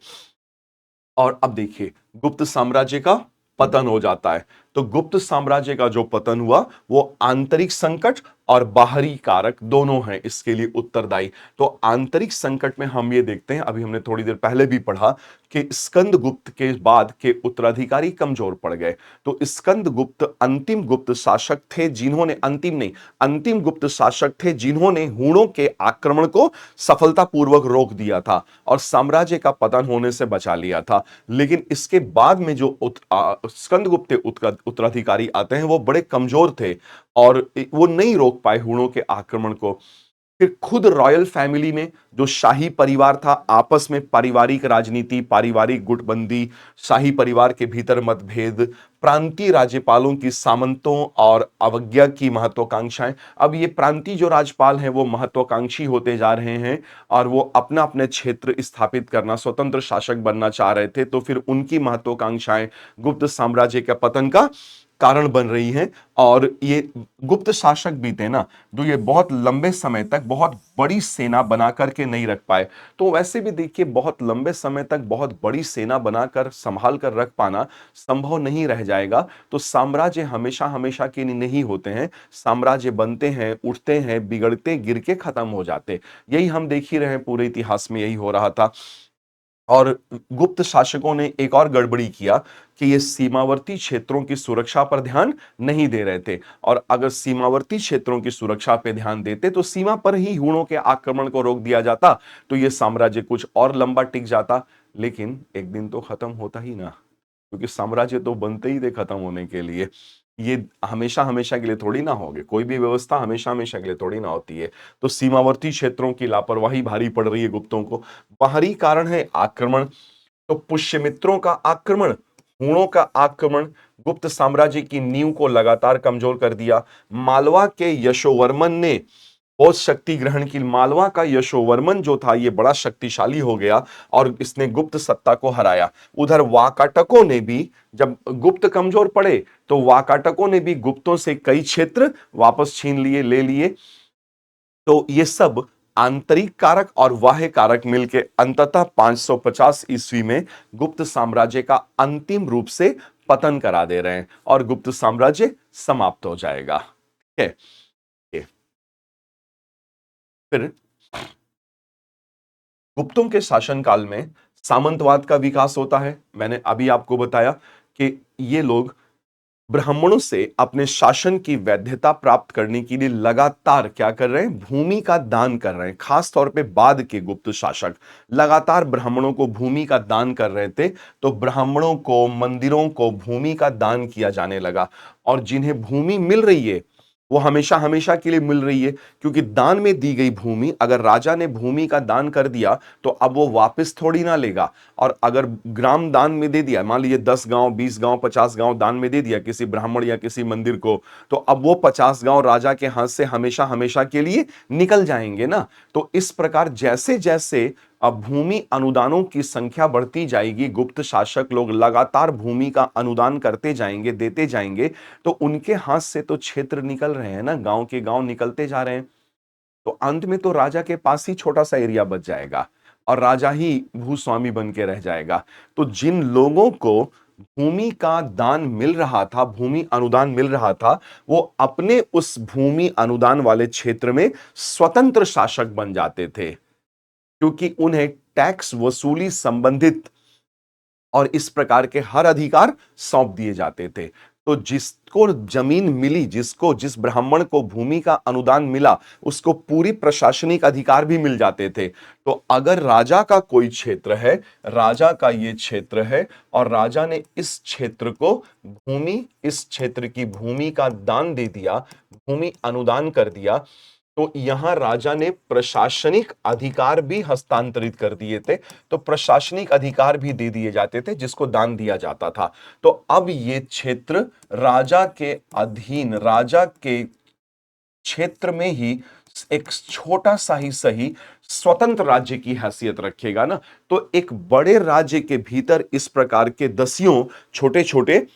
और अब देखिए, गुप्त साम्राज्य का पतन हो जाता है। तो गुप्त साम्राज्य का जो पतन हुआ वो आंतरिक संकट और बाहरी कारक दोनों हैं इसके लिए उत्तरदायी। तो आंतरिक संकट में हम ये देखते हैं, अभी हमने थोड़ी देर पहले भी पढ़ा कि स्कंद गुप्त के बाद के उत्तराधिकारी कमजोर पड़ गए। तो स्कंद गुप्त अंतिम गुप्त शासक थे, जिन्होंने, अंतिम नहीं, अंतिम गुप्त शासक थे जिन्होंने हूणों के आक्रमण को सफलतापूर्वक रोक दिया था और साम्राज्य का पतन होने से बचा लिया था। लेकिन इसके बाद में जो स्कंदगुप्त उत्तराधिकारी आते हैं वो बड़े कमजोर थे और वो नहीं रोक पाए हूणों के आक्रमण को। फिर खुद रॉयल फैमिली में जो शाही परिवार था, आपस में पारिवारिक राजनीति, पारिवारिक गुटबंदी, शाही परिवार के भीतर मतभेद, प्रांतीय राज्यपालों की सामंतों और अवज्ञा की महत्वाकांक्षाएं। अब ये प्रांतीय जो राज्यपाल हैं वो महत्वाकांक्षी होते जा रहे हैं और वो अपना अपने क्षेत्र स्थापित करना, स्वतंत्र शासक बनना चाह रहे थे। तो फिर उनकी महत्वाकांक्षाएं गुप्त साम्राज्य के पतन का कारण बन रही हैं। और ये गुप्त शासक भी थे ना, तो ये बहुत लंबे समय तक बहुत बड़ी सेना बना करके नहीं रख पाए। तो वैसे भी देखिए, बहुत लंबे समय तक बहुत बड़ी सेना बनाकर संभाल कर रख पाना संभव नहीं रह जाएगा। तो साम्राज्य हमेशा हमेशा के लिए नहीं होते हैं, साम्राज्य बनते हैं, उठते हैं, बिगड़ते, गिर के खत्म हो जाते। यही हम देख ही रहे हैं, पूरे इतिहास में यही हो रहा था। और गुप्त शासकों ने एक और गड़बड़ी किया कि ये सीमावर्ती क्षेत्रों की सुरक्षा पर ध्यान नहीं दे रहे थे। और अगर सीमावर्ती क्षेत्रों की सुरक्षा पर ध्यान देते तो सीमा पर ही हूणों के आक्रमण को रोक दिया जाता, तो ये साम्राज्य कुछ और लंबा टिक जाता। लेकिन एक दिन तो खत्म होता ही ना, क्योंकि साम्राज्य तो बनते ही थे खत्म होने के लिए। ये हमेशा हमेशा के लिए थोड़ी ना होगे, कोई भी व्यवस्था हमेशा हमेशा के लिए थोड़ी ना होती है। तो सीमावर्ती क्षेत्रों की लापरवाही भारी पड़ रही है गुप्तों को। बाहरी कारण है आक्रमण, तो पुष्यमित्रों का आक्रमण, हूणों का आक्रमण गुप्त साम्राज्य की नींव को लगातार कमजोर कर दिया। मालवा के यशोवर्मन ने बहुत शक्ति ग्रहण की। मालवा का यशोवर्मन जो था ये बड़ा शक्तिशाली हो गया और इसने गुप्त सत्ता को हराया। उधर वाकाटकों ने भी, जब गुप्त कमजोर पड़े तो वाकाटकों ने भी गुप्तों से कई क्षेत्र वापस छीन लिए, ले लिए। तो ये सब आंतरिक कारक और बाह्य कारक मिलके अंततः 550 ईस्वी में गुप्त साम्राज्य का अंतिम रूप से पतन करा दे रहे हैं और गुप्त साम्राज्य समाप्त हो जाएगा। ठीक है, फिर गुप्तों के शासनकाल में सामंतवाद का विकास होता है। मैंने अभी आपको बताया कि ये लोग ब्राह्मणों से अपने शासन की वैधता प्राप्त करने के लिए लगातार क्या कर रहे हैं, भूमि का दान कर रहे हैं। खास तौर पे बाद के गुप्त शासक लगातार ब्राह्मणों को भूमि का दान कर रहे थे। तो ब्राह्मणों को, मंदिरों को भूमि का दान किया जाने लगा और जिन्हें भूमि मिल रही है वो हमेशा हमेशा के लिए मिल रही है, क्योंकि दान में दी गई भूमि, अगर राजा ने भूमि का दान कर दिया तो अब वो वापस थोड़ी ना लेगा। और अगर ग्राम दान में दे दिया, मान लीजिए 10 गांव, 20 गांव, 50 गांव दान में दे दिया किसी ब्राह्मण या किसी मंदिर को, तो अब वो 50 गांव राजा के हाथ से हमेशा हमेशा के लिए निकल जाएंगे ना। तो इस प्रकार जैसे जैसे अब भूमि अनुदानों की संख्या बढ़ती जाएगी, गुप्त शासक लोग लगातार भूमि का अनुदान करते जाएंगे, देते जाएंगे, तो उनके हाथ से तो क्षेत्र निकल रहे हैं ना, गांव के गांव निकलते जा रहे हैं। तो अंत में तो राजा के पास ही छोटा सा एरिया बच जाएगा और राजा ही भूस्वामी बन के रह जाएगा। तो जिन लोगों को भूमि का दान मिल रहा था, भूमि अनुदान मिल रहा था, वो अपने उस भूमि अनुदान वाले क्षेत्र में स्वतंत्र शासक बन जाते थे, क्योंकि उन्हें टैक्स वसूली संबंधित और इस प्रकार के हर अधिकार सौंप दिए जाते थे। तो जिसको जमीन मिली, जिस ब्राह्मण को भूमि का अनुदान मिला, उसको पूरी प्रशासनिक अधिकार भी मिल जाते थे। तो अगर राजा का कोई क्षेत्र है, राजा का ये क्षेत्र है, और राजा ने इस क्षेत्र को इस क्षेत्र की भूमि का दान दे दिया, भूमि अनुदान कर दिया, तो यहां राजा ने प्रशासनिक अधिकार भी हस्तांतरित कर दिए थे। तो प्रशासनिक अधिकार भी दे दिए जाते थे जिसको दान दिया जाता था। तो अब ये क्षेत्र राजा के अधीन, राजा के क्षेत्र में ही एक छोटा सा ही सही स्वतंत्र राज्य की हैसियत रखेगा ना। तो एक बड़े राज्य के भीतर इस प्रकार के दसियों छोटे छोटे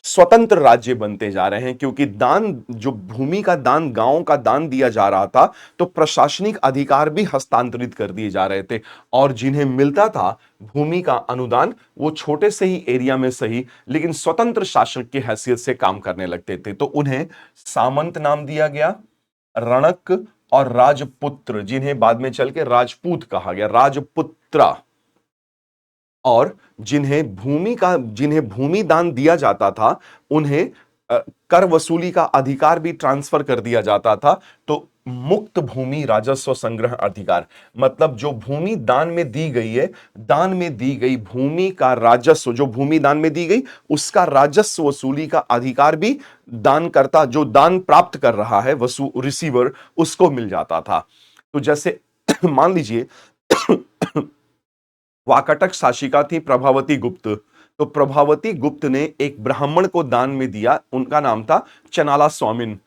स्वतंत्र राज्य बनते जा रहे हैं, क्योंकि दान, जो भूमि का दान, गांव का दान दिया जा रहा था, तो प्रशासनिक अधिकार भी हस्तांतरित कर दिए जा रहे थे। और जिन्हें मिलता था भूमि का अनुदान, वो छोटे से ही एरिया में सही लेकिन स्वतंत्र शासक की हैसियत से काम करने लगते थे। तो उन्हें सामंत नाम दिया गया, रणक और राजपुत्र, जिन्हें बाद में चल के राजपूत कहा गया, राजपुत्रा। और जिन्हें भूमि दान दिया जाता था, उन्हें कर वसूली का अधिकार भी ट्रांसफर कर दिया जाता था। तो मुक्त भूमि राजस्व संग्रह अधिकार, मतलब जो भूमि दान में दी गई है, दान में दी गई भूमि का राजस्व, जो भूमि दान में दी गई उसका राजस्व वसूली का अधिकार भी दानकर्ता, जो दान प्राप्त कर रहा है, रिसीवर, उसको मिल जाता था। तो जैसे मान लीजिए वाकाटक शासिका थी प्रभावती गुप्त। तो प्रभावती गुप्त ने एक ब्राह्मण को दान में दिया, उनका नाम था चनाला स्वामिन।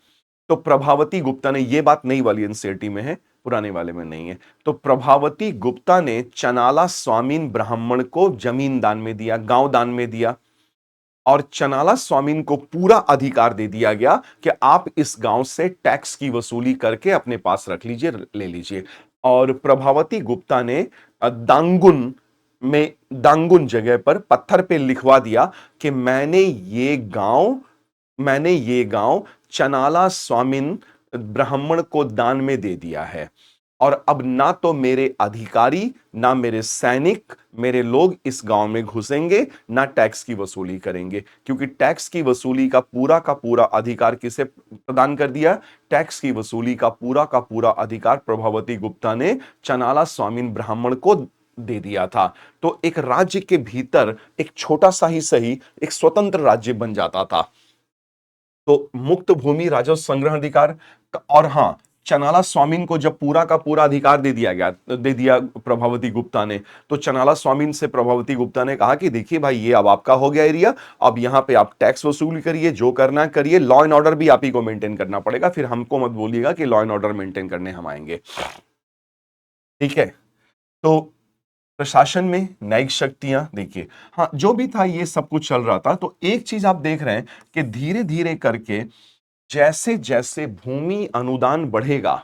तो प्रभावती गुप्ता ने, ये बात नई वाली एनसीईआरटी में है, पुराने वाले में नहीं है। तो प्रभावती गुप्ता ने चनाला स्वामिन ब्राह्मण को जमीन दान में दिया, गांव दान में दिया, और चनाला स्वामिन को पूरा अधिकार दे दिया गया कि आप इस गांव से टैक्स की वसूली करके अपने पास रख लीजिए, ले लीजिए। और प्रभावती गुप्ता ने दांगुन जगह पर पत्थर पे लिखवा दिया कि मैंने ये गांव चनाला स्वामिन ब्राह्मण को दान में दे दिया है, और अब ना तो मेरे अधिकारी, ना मेरे सैनिक, मेरे लोग इस गांव में घुसेंगे, ना टैक्स की वसूली करेंगे, क्योंकि टैक्स की वसूली का पूरा अधिकार किसे प्रदान कर दिया? टैक्स की वसूली का पूरा अधिकार प्रभावती गुप्ता ने चनाला स्वामिन ब्राह्मण को दे दिया था। तो एक राज्य के भीतर एक छोटा सा ही सही एक स्वतंत्र राज्य बन जाता था। तो मुक्त भूमि राजस्व संग्रह अधिकार, और हां, चनाला स्वामिन को जब पूरा का पूरा अधिकार दे दिया प्रभावती गुप्ता ने, तो चनाला स्वामिन से प्रभावती गुप्ता ने कहा कि देखिए भाई, ये अब आपका हो गया एरिया, अब यहां पे आप टैक्स वसूल करिए, जो करना करिए, लॉ एंड ऑर्डर भी आप ही को मेंटेन करना पड़ेगा, फिर हमको मत बोलिएगा कि लॉ एंड ऑर्डर मेंटेन करने हम आएंगे। ठीक है। तो प्रशासन में न्यायिक शक्तियां, देखिए, हाँ, जो भी था ये सब कुछ चल रहा था। तो एक चीज आप देख रहे हैं कि धीरे धीरे करके जैसे जैसे भूमि अनुदान बढ़ेगा,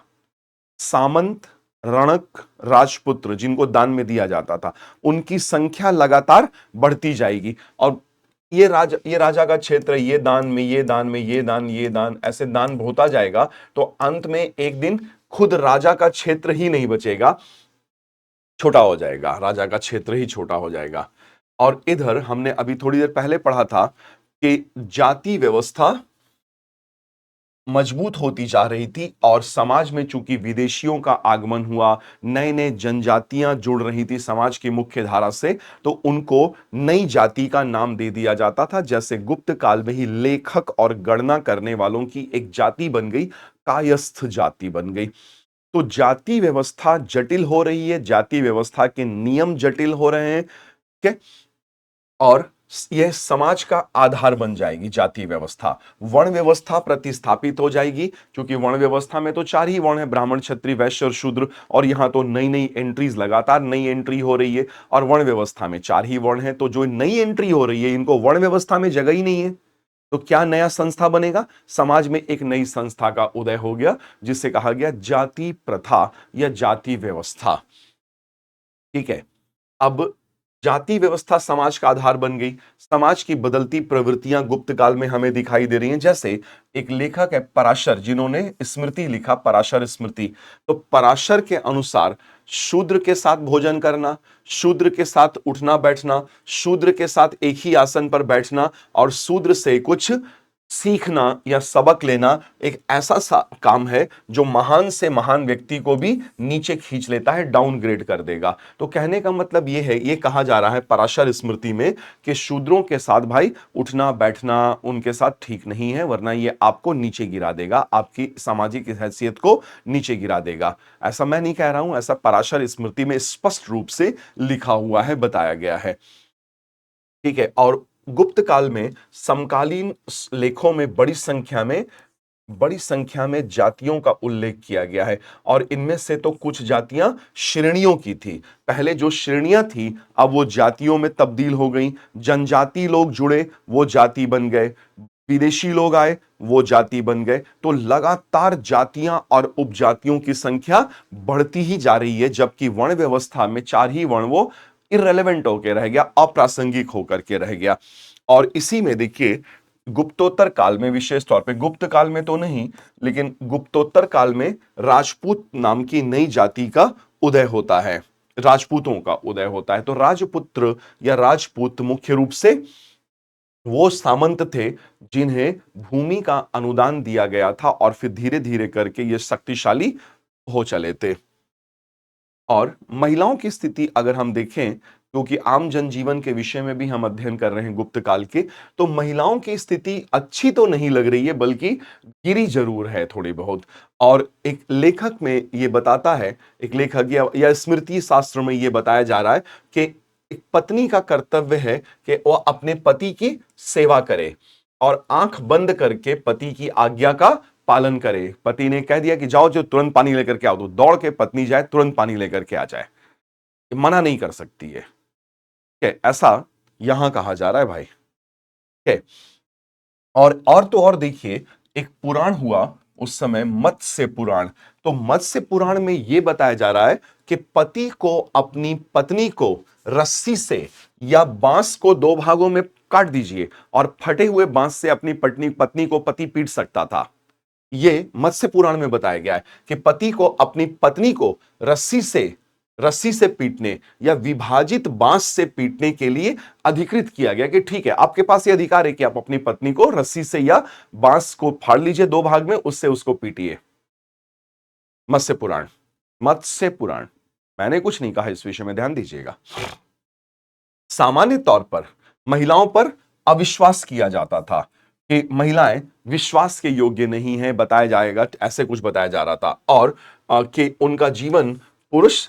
सामंत, रणक, राजपुत्र, जिनको दान में दिया जाता था, उनकी संख्या लगातार बढ़ती जाएगी। और ये राजा का क्षेत्र, ये दान में, ये दान में, ये दान, ऐसे दान होता जाएगा। तो अंत में एक दिन खुद राजा का क्षेत्र ही नहीं बचेगा, छोटा हो जाएगा, राजा का क्षेत्र ही छोटा हो जाएगा। और इधर हमने अभी थोड़ी देर पहले पढ़ा था कि जाति व्यवस्था मजबूत होती जा रही थी और समाज में चूंकि विदेशियों का आगमन हुआ, नए नए जनजातियां जुड़ रही थी समाज की मुख्य धारा से, तो उनको नई जाति का नाम दे दिया जाता था। जैसे गुप्त काल में ही लेखक और गणना करने वालों की एक जाति बन गई, कायस्थ जाति बन गई। तो जाति व्यवस्था जटिल हो रही है, जाति व्यवस्था के नियम जटिल हो रहे हैं, ठीक है? और यह समाज का आधार बन जाएगी जाति व्यवस्था। वर्ण व्यवस्था प्रतिस्थापित हो जाएगी, क्योंकि वर्ण व्यवस्था में तो 4 ही वर्ण है, ब्राह्मण, क्षत्रिय, वैश्य और शूद्र, और यहां तो नई नई एंट्रीज, लगातार नई एंट्री हो रही है, और वर्ण व्यवस्था में 4 ही वर्ण है। तो जो नई एंट्री हो रही है, इनको वर्ण व्यवस्था में जगह ही नहीं है, तो क्या नया संस्था बनेगा? समाज में एक नई संस्था का उदय हो गया, जिसे कहा गया जाति प्रथा या जाति व्यवस्था। ठीक है, अब जाति व्यवस्था समाज का आधार बन गई। समाज की बदलती प्रवृत्तियां गुप्त काल में हमें दिखाई दे रही हैं। जैसे एक लेखक है पराशर, जिन्होंने स्मृति लिखा, पराशर स्मृति। तो पराशर के अनुसार शूद्र के साथ भोजन करना, शूद्र के साथ उठना बैठना, शूद्र के साथ एक ही आसन पर बैठना और शूद्र से कुछ सीखना या सबक लेना एक ऐसा काम है जो महान से महान व्यक्ति को भी नीचे खींच लेता है, डाउनग्रेड कर देगा। तो कहने का मतलब यह है, ये कहा जा रहा है पराशर स्मृति में कि शूद्रों के साथ भाई उठना बैठना उनके साथ ठीक नहीं है, वरना ये आपको नीचे गिरा देगा, आपकी सामाजिक हैसियत को नीचे गिरा देगा। ऐसा मैं नहीं कह रहा हूं, ऐसा पराशर स्मृति में स्पष्ट रूप से लिखा हुआ है, बताया गया है। ठीक है, और गुप्त काल में समकालीन लेखों में बड़ी संख्या में जातियों का उल्लेख किया गया है, और इनमें से तो कुछ जातियां श्रेणियों की थी। पहले जो श्रेणियां थी अब वो जातियों में तब्दील हो गई। जनजाति लोग जुड़े, वो जाति बन गए, विदेशी लोग आए, वो जाति बन गए। तो लगातार जातियां और उपजातियों की संख्या बढ़ती ही जा रही है, जबकि वर्ण व्यवस्था में 4 ही वर्ण वो इररेलेवेंट होकर रह गया, अप्रासंगिक होकर के रह गया। और इसी में देखिए गुप्तोत्तर काल में, विशेष तौर पे गुप्त काल में तो नहीं, लेकिन गुप्तोत्तर काल में राजपूत नाम की नई जाति का उदय होता है, राजपूतों का उदय होता है। तो राजपुत्र या राजपूत मुख्य रूप से वो सामंत थे जिन्हें भूमि का अनुदान दिया गया था, और फिर धीरे धीरे करके ये शक्तिशाली हो चले थे। और महिलाओं की स्थिति अगर हम देखें, क्योंकि आम जनजीवन के विषय में भी हम अध्ययन कर रहे हैं गुप्त काल के, तो महिलाओं की स्थिति अच्छी तो नहीं लग रही है, बल्कि गिरी जरूर है थोड़ी बहुत। और एक लेखक में ये बताता है, एक लेखक या स्मृति शास्त्र में ये बताया जा रहा है कि एक पत्नी का कर्तव्य है कि वह अपने पति की सेवा करे और आंख बंद करके पति की आज्ञा का पालन करे। पति ने कह दिया कि जाओ, जो तुरंत पानी लेकर के आओ, तो दौड़ के पत्नी जाए, तुरंत पानी लेकर के आ जाए, मना नहीं कर सकती है। ऐसा यहां कहा जा रहा है भाई। ठीक है, और तो और देखिए, एक पुराण हुआ उस समय, मत्स्य पुराण। तो मत्स्य पुराण में यह बताया जा रहा है कि पति को अपनी पत्नी को रस्सी से या बांस को 2 भागों में काट दीजिए, और फटे हुए बांस से अपनी पत्नी को पति पीट सकता था। यह मत्स्य पुराण में बताया गया है कि पति को अपनी पत्नी को रस्सी से पीटने या विभाजित बांस से पीटने के लिए अधिकृत किया गया कि ठीक है, आपके पास यह अधिकार है कि आप अपनी पत्नी को रस्सी से या बांस को फाड़ लीजिए 2 भाग में, उससे उसको पीटिए। मत्स्य पुराण, मैंने कुछ नहीं कहा इस विषय में, ध्यान दीजिएगा। सामान्य तौर पर महिलाओं पर अविश्वास किया जाता था कि महिलाएं विश्वास के योग्य नहीं है, बताया जाएगा, ऐसे कुछ बताया जा रहा था, और कि उनका जीवन पुरुष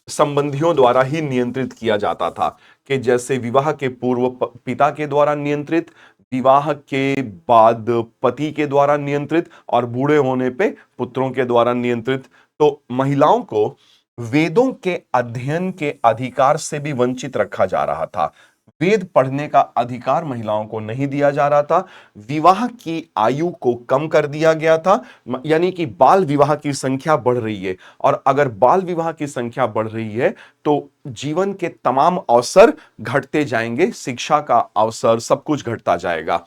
संबंधियों द्वारा ही नियंत्रित किया जाता था, कि जैसे विवाह के पूर्व पिता के द्वारा नियंत्रित, विवाह के बाद पति के द्वारा नियंत्रित, और बूढ़े होने पे पुत्रों के द्वारा नियंत्रित। तो महिलाओं को वेदों के अध्ययन के अधिकार से भी वंचित रखा जा रहा था। वेद पढ़ने का अधिकार महिलाओं को नहीं दिया जा रहा था। विवाह की आयु को कम कर दिया गया था, यानी कि बाल विवाह की संख्या बढ़ रही है, और अगर बाल विवाह की संख्या बढ़ रही है तो जीवन के तमाम अवसर घटते जाएंगे, शिक्षा का अवसर, सब कुछ घटता जाएगा।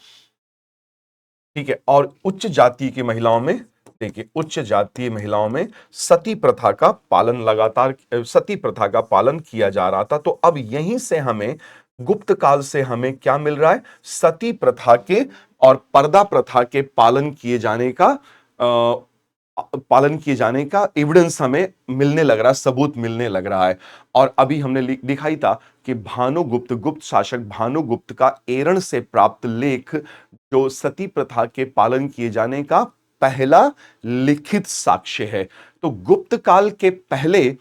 ठीक है, और उच्च जाति की महिलाओं में देखिए, उच्च जातीय महिलाओं में सती प्रथा का पालन किया जा रहा था। तो अब यहीं से हमें गुप्त काल से हमें क्या मिल रहा है? सती प्रथा के और पर्दा प्रथा के पालन किए जाने का पालन किए जाने का एविडेंस हमें मिलने लग रहा है, सबूत मिलने लग रहा है। और अभी हमने दिखाई था कि भानुगुप्त, गुप्त शासक भानुगुप्त का एरण से प्राप्त लेख जो सती प्रथा के पालन किए जाने का पहला लिखित साक्ष्य है। तो गुप्त काल के पहले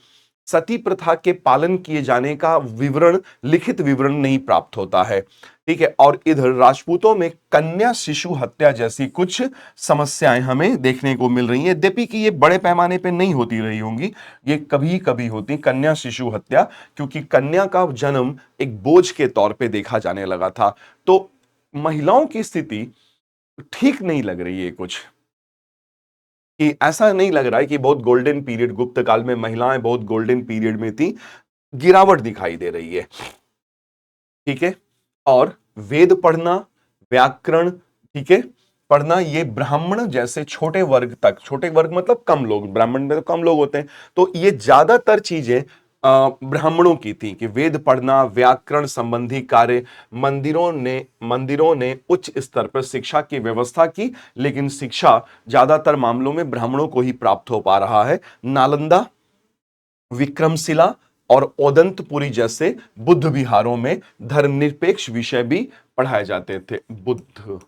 सती प्रथा के पालन किए जाने का विवरण, लिखित विवरण नहीं प्राप्त होता है। ठीक है। और इधर राजपूतों में कन्या शिशु हत्या जैसी कुछ समस्याएं हमें देखने को मिल रही हैं, यद्यपि कि ये बड़े पैमाने पे नहीं होती रही होंगी, ये कभी कभी होती कन्या शिशु हत्या, क्योंकि कन्या का जन्म एक बोझ के तौर पे देखा जाने लगा था। तो महिलाओं की स्थिति ठीक नहीं लग रही है कुछ, कि ऐसा नहीं लग रहा है कि बहुत गोल्डन पीरियड, गुप्त काल में महिलाएं बहुत गोल्डन पीरियड में थी, गिरावट दिखाई दे रही है। ठीक है। और वेद पढ़ना, व्याकरण, ठीक है, पढ़ना, ये ब्राह्मण जैसे छोटे वर्ग तक, छोटे वर्ग मतलब कम लोग, ब्राह्मण में तो कम लोग होते हैं, तो ये ज्यादातर चीजें ब्राह्मणों की थी कि वेद पढ़ना, व्याकरण संबंधी कार्य। मंदिरों ने उच्च स्तर पर शिक्षा की व्यवस्था की, लेकिन शिक्षा ज्यादातर मामलों में ब्राह्मणों को ही प्राप्त हो पा रहा है। नालंदा, विक्रमशिला और ओदंतपुरी जैसे बुद्ध विहारों में धर्मनिरपेक्ष विषय भी पढ़ाए जाते थे। बुद्ध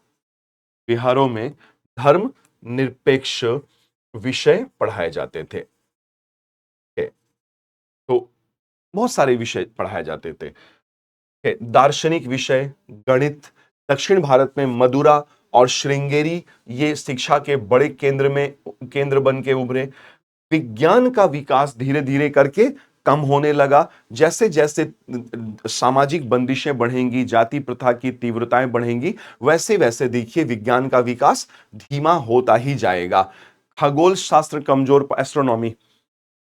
विहारों में धर्म निरपेक्ष विषय पढ़ाए जाते थे। तो बहुत सारे विषय पढ़ाए जाते थे। दार्शनिक विषय, गणित, दक्षिण भारत में मदुरा और श्रृंगेरी ये शिक्षा के बड़े केंद्र बन के उभरे। विज्ञान का विकास धीरे धीरे करके कम होने लगा। जैसे जैसे सामाजिक बंदिशें बढ़ेंगी, जाति प्रथा की तीव्रताएं बढ़ेंगी, वैसे वैसे देखिए विज्ञान का विकास धीमा होता ही जाएगा। खगोल शास्त्र कमजोर, एस्ट्रोनॉमी,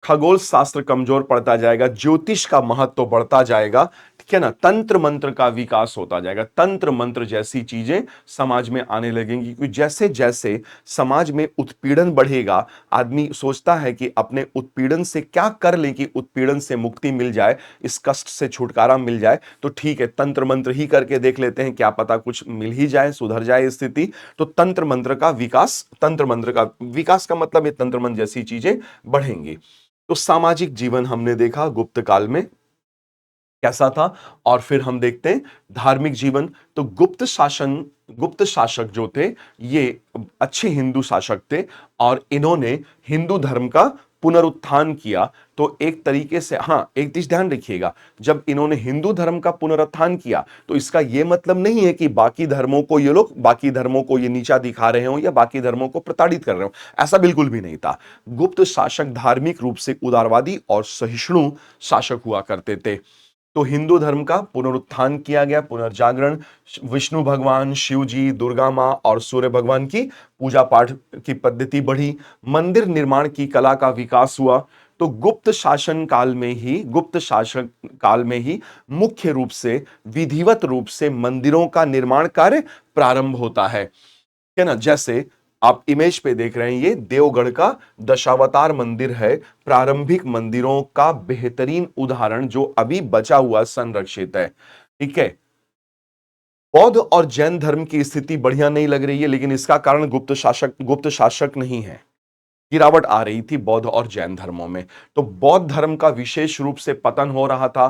खगोल शास्त्र कमजोर पड़ता जाएगा, ज्योतिष का महत्व बढ़ता जाएगा, ठीक है ना। तंत्र मंत्र का विकास होता जाएगा, तंत्र मंत्र जैसी चीजें समाज में आने लगेंगी, क्योंकि जैसे जैसे समाज में उत्पीड़न बढ़ेगा, आदमी सोचता है कि अपने उत्पीड़न से क्या कर ले कि उत्पीड़न से मुक्ति मिल जाए, इस कष्ट से छुटकारा मिल जाए, तो ठीक है तंत्र मंत्र ही करके देख लेते हैं, क्या पता कुछ मिल ही जाए, सुधर जाए स्थिति। तो तंत्र मंत्र का विकास, तंत्र मंत्र का विकास का मतलब ये तंत्र मंत्र जैसी चीजें बढ़ेंगी। तो सामाजिक जीवन हमने देखा गुप्त काल में कैसा था। और फिर हम देखते हैं धार्मिक जीवन। तो गुप्त शासक जो थे ये अच्छे हिंदू शासक थे, और इन्होंने हिंदू धर्म का पुनरुत्थान किया। तो एक तरीके से, हाँ एक चीज ध्यान रखिएगा, जब इन्होंने हिंदू धर्म का पुनरुत्थान किया तो इसका यह मतलब नहीं है कि बाकी धर्मों को ये लोग, बाकी धर्मों को ये नीचा दिखा रहे हो या बाकी धर्मों को प्रताड़ित कर रहे हो, ऐसा बिल्कुल भी नहीं था। गुप्त शासक धार्मिक रूप से उदारवादी और सहिष्णु शासक हुआ करते थे। तो हिंदू धर्म का पुनरुत्थान किया गया, पुनर्जागरण, विष्णु भगवान, शिव जी, दुर्गा मां और सूर्य भगवान की पूजा पाठ की पद्धति बढ़ी, मंदिर निर्माण की कला का विकास हुआ। तो गुप्त शासन काल में ही मुख्य रूप से, विधिवत रूप से मंदिरों का निर्माण कार्य प्रारंभ होता है ना। जैसे आप इमेज पे देख रहे हैं, ये देवगढ़ का दशावतार मंदिर है, प्रारंभिक मंदिरों का बेहतरीन उदाहरण जो अभी बचा हुआ संरक्षित है। ठीक है। बौद्ध और जैन धर्म की स्थिति बढ़िया नहीं लग रही है, लेकिन इसका कारण गुप्त शासक नहीं है। गिरावट आ रही थी बौद्ध और जैन धर्मों में। तो बौद्ध धर्म का विशेष रूप से पतन हो रहा था।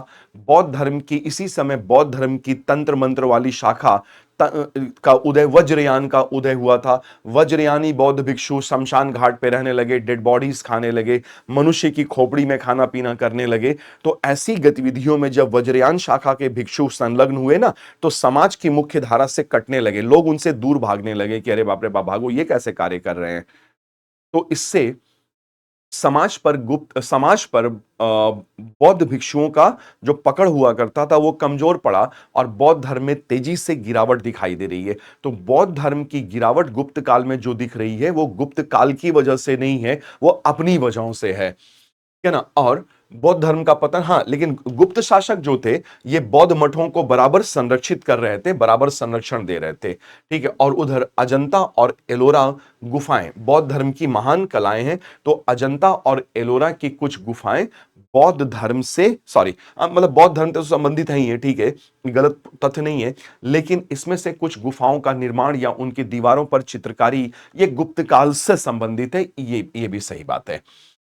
बौद्ध धर्म की इसी समय बौद्ध धर्म की तंत्र मंत्र वाली शाखा का उदय, वज्रयान का उदय हुआ था। वज्रयानी बौद्ध भिक्षु शमशान घाट पे रहने लगे, डेड बॉडीज खाने लगे, मनुष्य की खोपड़ी में खाना पीना करने लगे। तो ऐसी गतिविधियों में जब वज्रयान शाखा के भिक्षु संलग्न हुए ना, तो समाज की मुख्य धारा से कटने लगे, लोग उनसे दूर भागने लगे कि अरे बाप रे बाप, भागो, ये कैसे कार्य कर रहे हैं। तो इससे समाज पर बौद्ध भिक्षुओं का जो पकड़ हुआ करता था वो कमजोर पड़ा, और बौद्ध धर्म में तेजी से गिरावट दिखाई दे रही है। तो बौद्ध धर्म की गिरावट गुप्त काल में जो दिख रही है वो गुप्त काल की वजह से नहीं है, वो अपनी वजहों से है ना। और बौद्ध धर्म का पतन, हाँ, लेकिन गुप्त शासक जो थे ये बौद्ध मठों को बराबर संरक्षित कर रहे थे, बराबर संरक्षण दे रहे थे। ठीक है। और उधर अजंता और एलोरा गुफाएं बौद्ध धर्म की महान कलाएं हैं। तो अजंता और एलोरा की कुछ गुफाएं बौद्ध धर्म से मतलब बौद्ध धर्म तो संबंधित है ही है, ठीक है, गलत तथ्य नहीं है, लेकिन इसमें से कुछ गुफाओं का निर्माण या उनकी दीवारों पर चित्रकारी ये गुप्त काल से संबंधित है, ये भी सही बात है।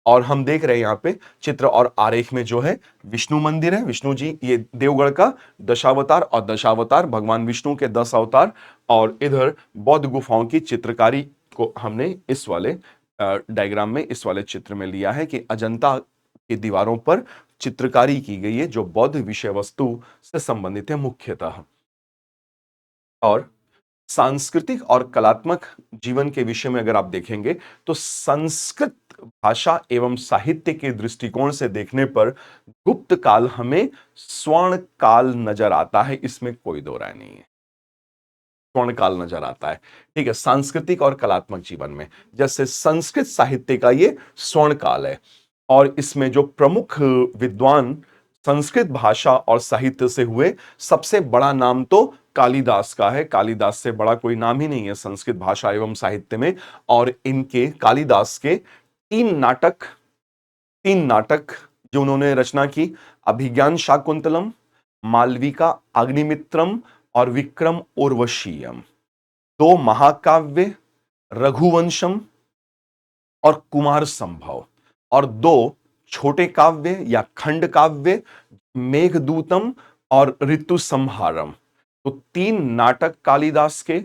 और हम देख रहे हैं यहाँ पे चित्र और आरेख में जो है विष्णु मंदिर है, विष्णु जी ये देवगढ़ का दशावतार, और दशावतार भगवान विष्णु के 10 अवतार, और इधर बौद्ध गुफाओं की चित्रकारी को हमने इस वाले डायग्राम में, इस वाले चित्र में लिया है कि अजंता की दीवारों पर चित्रकारी की गई है जो बौद्ध विषय वस्तु से संबंधित है मुख्यतः। और सांस्कृतिक और कलात्मक जीवन के विषय में अगर आप देखेंगे तो संस्कृत भाषा एवं साहित्य के दृष्टिकोण से देखने पर गुप्त काल हमें स्वर्ण काल नजर आता है, इसमें कोई दो राय नहीं है, स्वर्ण काल नजर आता है। ठीक है, सांस्कृतिक और कलात्मक जीवन में जैसे संस्कृत साहित्य का ये स्वर्ण काल है, और इसमें जो प्रमुख विद्वान संस्कृत भाषा और साहित्य से हुए, सबसे बड़ा नाम तो कालिदास का है, कालिदास से बड़ा कोई नाम ही नहीं है संस्कृत भाषा एवं साहित्य में। और इनके कालिदास के तीन नाटक जो उन्होंने रचना की, अभिज्ञान शाकुंतलम, मालविका अग्निमित्रम और विक्रम उर्वशीयम, दो महाकाव्य रघुवंशम और कुमार संभव, और दो छोटे काव्य या खंड काव्य मेघदूतम और ऋतु संहारम। तो तीन नाटक कालिदास के,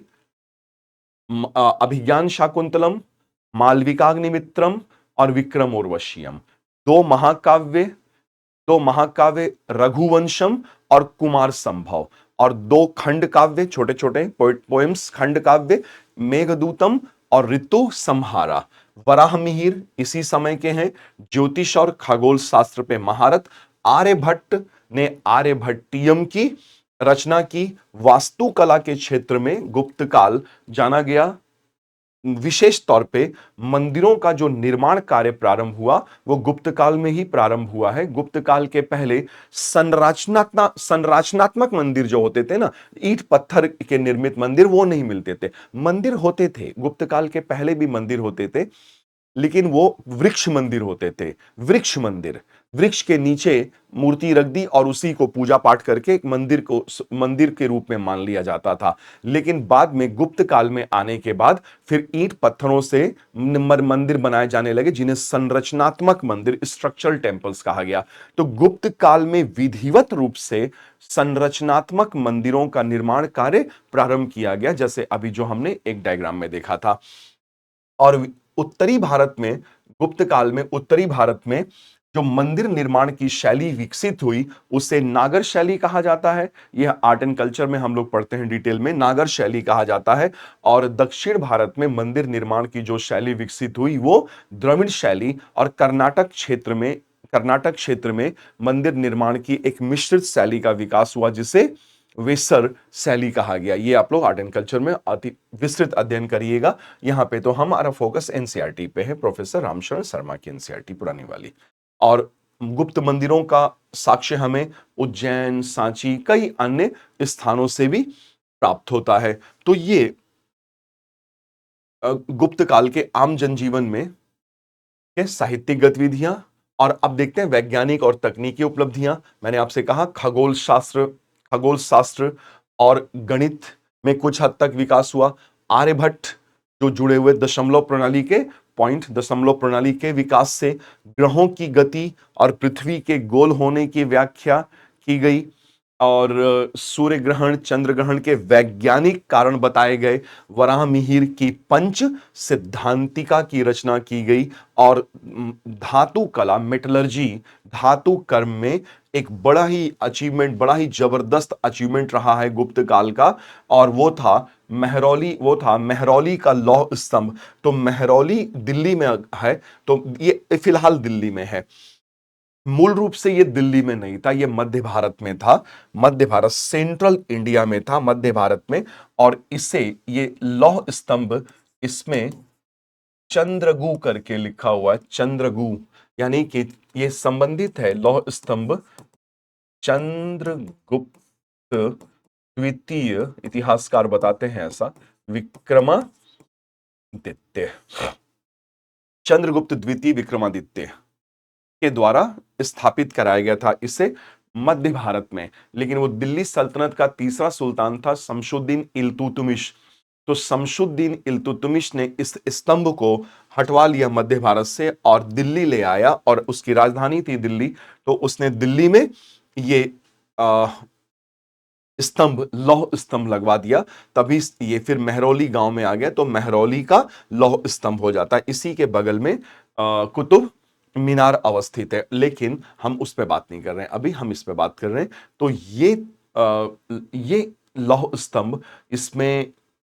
अभिज्ञान शाकुंतलम, मालविकाग्निमित्रम और विक्रम उर्वशीयम, दो महाकाव्य रघुवंशम और कुमार संभव, और दो खंड काव्य छोटे छोटे पोएम्स खंड काव्य मेघदूतम और ऋतु संहारा। वराहमिहिर इसी समय के हैं, ज्योतिष और खगोल शास्त्र पे महारत। आर्यभट्ट ने आर्यभट्टियम की रचना की। वास्तुकला के क्षेत्र में गुप्त काल जाना गया। विशेष तौर पे मंदिरों का जो निर्माण कार्य प्रारंभ हुआ वो गुप्त काल में ही प्रारंभ हुआ है। गुप्त काल के पहले संरचनात्मक मंदिर जो होते थे ना, ईंट पत्थर के निर्मित मंदिर, वो नहीं मिलते थे। मंदिर होते थे, गुप्त काल के पहले भी मंदिर होते थे, लेकिन वो वृक्ष मंदिर होते थे। वृक्ष मंदिर, वृक्ष के नीचे मूर्ति रख दी और उसी को पूजा पाठ करके एक मंदिर के रूप में मान लिया जाता था। लेकिन बाद में गुप्त काल में आने के बाद फिर ईंट पत्थरों से मंदिर बनाए जाने लगे, जिन्हें संरचनात्मक मंदिर, स्ट्रक्चरल टेम्पल्स कहा गया। तो गुप्त काल में विधिवत रूप से संरचनात्मक मंदिरों का निर्माण कार्य प्रारंभ किया गया, जैसे अभी जो हमने एक डायग्राम में देखा था। और उत्तरी भारत में, गुप्त काल में उत्तरी भारत में जो मंदिर निर्माण की शैली विकसित हुई उसे नागर शैली कहा जाता है। यह आर्ट एंड कल्चर में हम लोग पढ़ते हैं डिटेल में, नागर शैली कहा जाता है। और दक्षिण भारत में मंदिर निर्माण की जो शैली विकसित हुई वो द्रविड़ शैली, और कर्नाटक क्षेत्र में मंदिर निर्माण की एक मिश्रित शैली का विकास हुआ जिसे वेसर शैली कहा गया। ये आप लोग आर्ट एंड कल्चर में अति विस्तृत अध्ययन करिएगा। यहां पे तो हमारा फोकस एनसीईआरटी पे है, प्रोफेसर रामशरण शर्मा की एनसीईआरटी पुरानी वाली। और गुप्त मंदिरों का साक्ष्य हमें उज्जैन, सांची, कई अन्य स्थानों से भी प्राप्त होता है। तो ये गुप्त काल के आम जनजीवन में के साहित्यिक गतिविधियां, और अब देखते हैं वैज्ञानिक और तकनीकी उपलब्धियां। मैंने आपसे कहा खगोल शास्त्र और गणित में कुछ हद तक विकास हुआ। आर्यभट्ट जो जुड़े हुए दशमलव प्रणाली के विकास से ग्रहों की गति और पृथ्वी के गोल होने की व्याख्या की गई, और सूर्य ग्रहण, चंद्र ग्रहण के वैज्ञानिक कारण बताए गए। वराहमिहिर की पंच सिद्धांतिका की रचना की गई, और धातु कला, मेटलर्जी, धातु कर्म में एक बड़ा ही जबरदस्त अचीवमेंट रहा है गुप्त काल का, और वो था मेहरौली का लौह स्तंभ। तो मेहरौली दिल्ली में है, तो ये फिलहाल दिल्ली में है। मूल रूप से ये दिल्ली में नहीं था, ये मध्य भारत में था, मध्य भारत, सेंट्रल इंडिया में था, मध्य भारत में। और इसे, ये लौह स्तंभ, इसमें चंद्रगु करके लिखा हुआ है, चंद्रगु, यानी कि ये संबंधित है लौह स्तंभ चंद्रगुप्त द्वितीय, इतिहासकार बताते हैं ऐसा, विक्रमादित्य, चंद्रगुप्त द्वितीय विक्रमादित्य। के द्वारा स्थापित कराया गया था इसे मध्य भारत में। लेकिन वो दिल्ली सल्तनत का तीसरा सुल्तान था शमशुद्दीन इल्तुतमिश। तो शमशुद्दीन इल्तुतमिश ने इस स्तंभ को हटवा लिया मध्य भारत से और दिल्ली ले आया, और उसकी राजधानी थी दिल्ली। तो उसने दिल्ली में ये स्तंभ, लौह स्तंभ लगवा दिया। तभी ये फिर मेहरौली गांव में आ गया, तो मेहरौली का लौह स्तंभ हो जाता है। इसी के बगल में कुतुब मीनार अवस्थित है, लेकिन हम उस पर बात नहीं कर रहे हैं, अभी हम इस पे बात कर रहे हैं। तो ये लौह स्तंभ, इसमें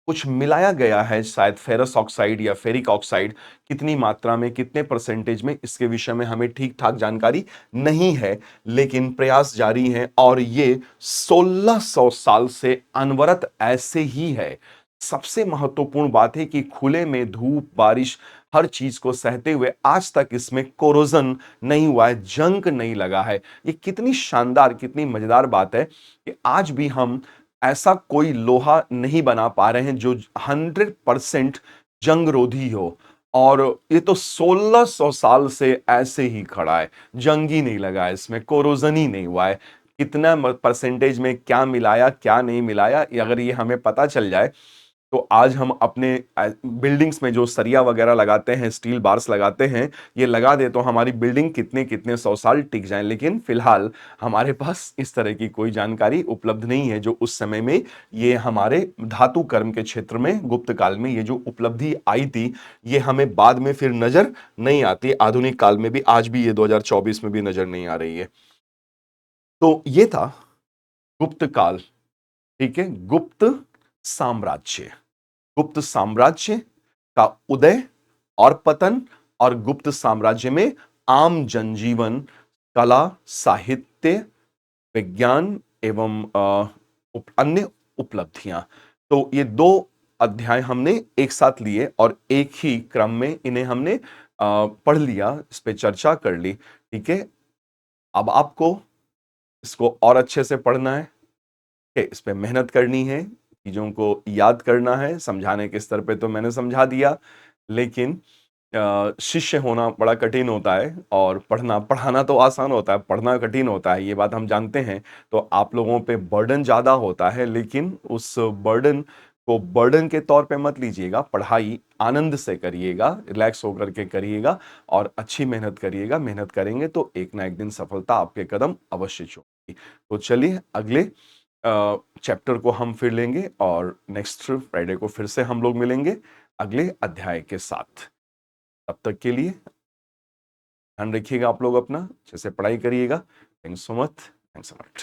कुछ मिलाया गया है, शायद फेरस ऑक्साइड या फेरिक ऑक्साइड। कितनी मात्रा में, कितने परसेंटेज में, इसके विषय में हमें ठीक ठाक जानकारी नहीं है, लेकिन प्रयास जारी है। और ये 1600 साल से अनवरत ऐसे ही है। सबसे महत्वपूर्ण बात है कि खुले में धूप, बारिश, हर चीज को सहते हुए आज तक इसमें कोरोजन नहीं हुआ है, जंग नहीं लगा है। ये कितनी शानदार, कितनी मजेदार बात है कि आज भी हम ऐसा कोई लोहा नहीं बना पा रहे हैं जो 100% जंगरोधी हो। और ये तो 1600 साल से ऐसे ही खड़ा है, जंग ही नहीं लगा है, इसमें कोरोजन ही नहीं हुआ है। कितना परसेंटेज में क्या मिलाया, क्या नहीं मिलाया, अगर ये हमें पता चल जाए तो आज हम अपने बिल्डिंग्स में जो सरिया वगैरह लगाते हैं, स्टील बार्स लगाते हैं, ये लगा दे तो हमारी बिल्डिंग कितने कितने 100 साल टिक जाए। लेकिन फिलहाल हमारे पास इस तरह की कोई जानकारी उपलब्ध नहीं है जो उस समय में ये हमारे धातु कर्म के क्षेत्र में गुप्त काल में ये जो उपलब्धि आई थी, ये हमें बाद में फिर नजर नहीं आती। आधुनिक काल में भी, आज भी ये 2024 में भी नजर नहीं आ रही है। तो ये था गुप्त काल। ठीक है, गुप्त साम्राज्य। गुप्त साम्राज्य का उदय और पतन, और गुप्त साम्राज्य में आम जनजीवन, कला, साहित्य, विज्ञान एवं अन्य उपलब्धियां। तो ये दो अध्याय हमने एक साथ लिए और एक ही क्रम में इन्हें हमने पढ़ लिया, इस पे चर्चा कर ली। ठीक है, अब आपको इसको और अच्छे से पढ़ना है, इस पे मेहनत करनी है, चीजों को याद करना है। समझाने के स्तर पे तो मैंने समझा दिया, लेकिन शिष्य होना बड़ा कठिन होता है, और पढ़ाना तो आसान होता है, पढ़ना कठिन होता है, ये बात हम जानते हैं। तो आप लोगों पे बर्डन ज्यादा होता है, लेकिन उस बर्डन को बर्डन के तौर पे मत लीजिएगा। पढ़ाई आनंद से करिएगा, रिलैक्स होकर के करिएगा, और अच्छी मेहनत करिएगा। मेहनत करेंगे तो एक ना एक दिन सफलता आपके कदम अवश्य छूएगी। तो चलिए, अगले चैप्टर को हम फिर लेंगे, और नेक्स्ट फ्राइडे को फिर से हम लोग मिलेंगे अगले अध्याय के साथ। तब तक के लिए ध्यान रखिएगा आप लोग अपना, अच्छे से पढ़ाई करिएगा। Thanks so much, thanks a lot.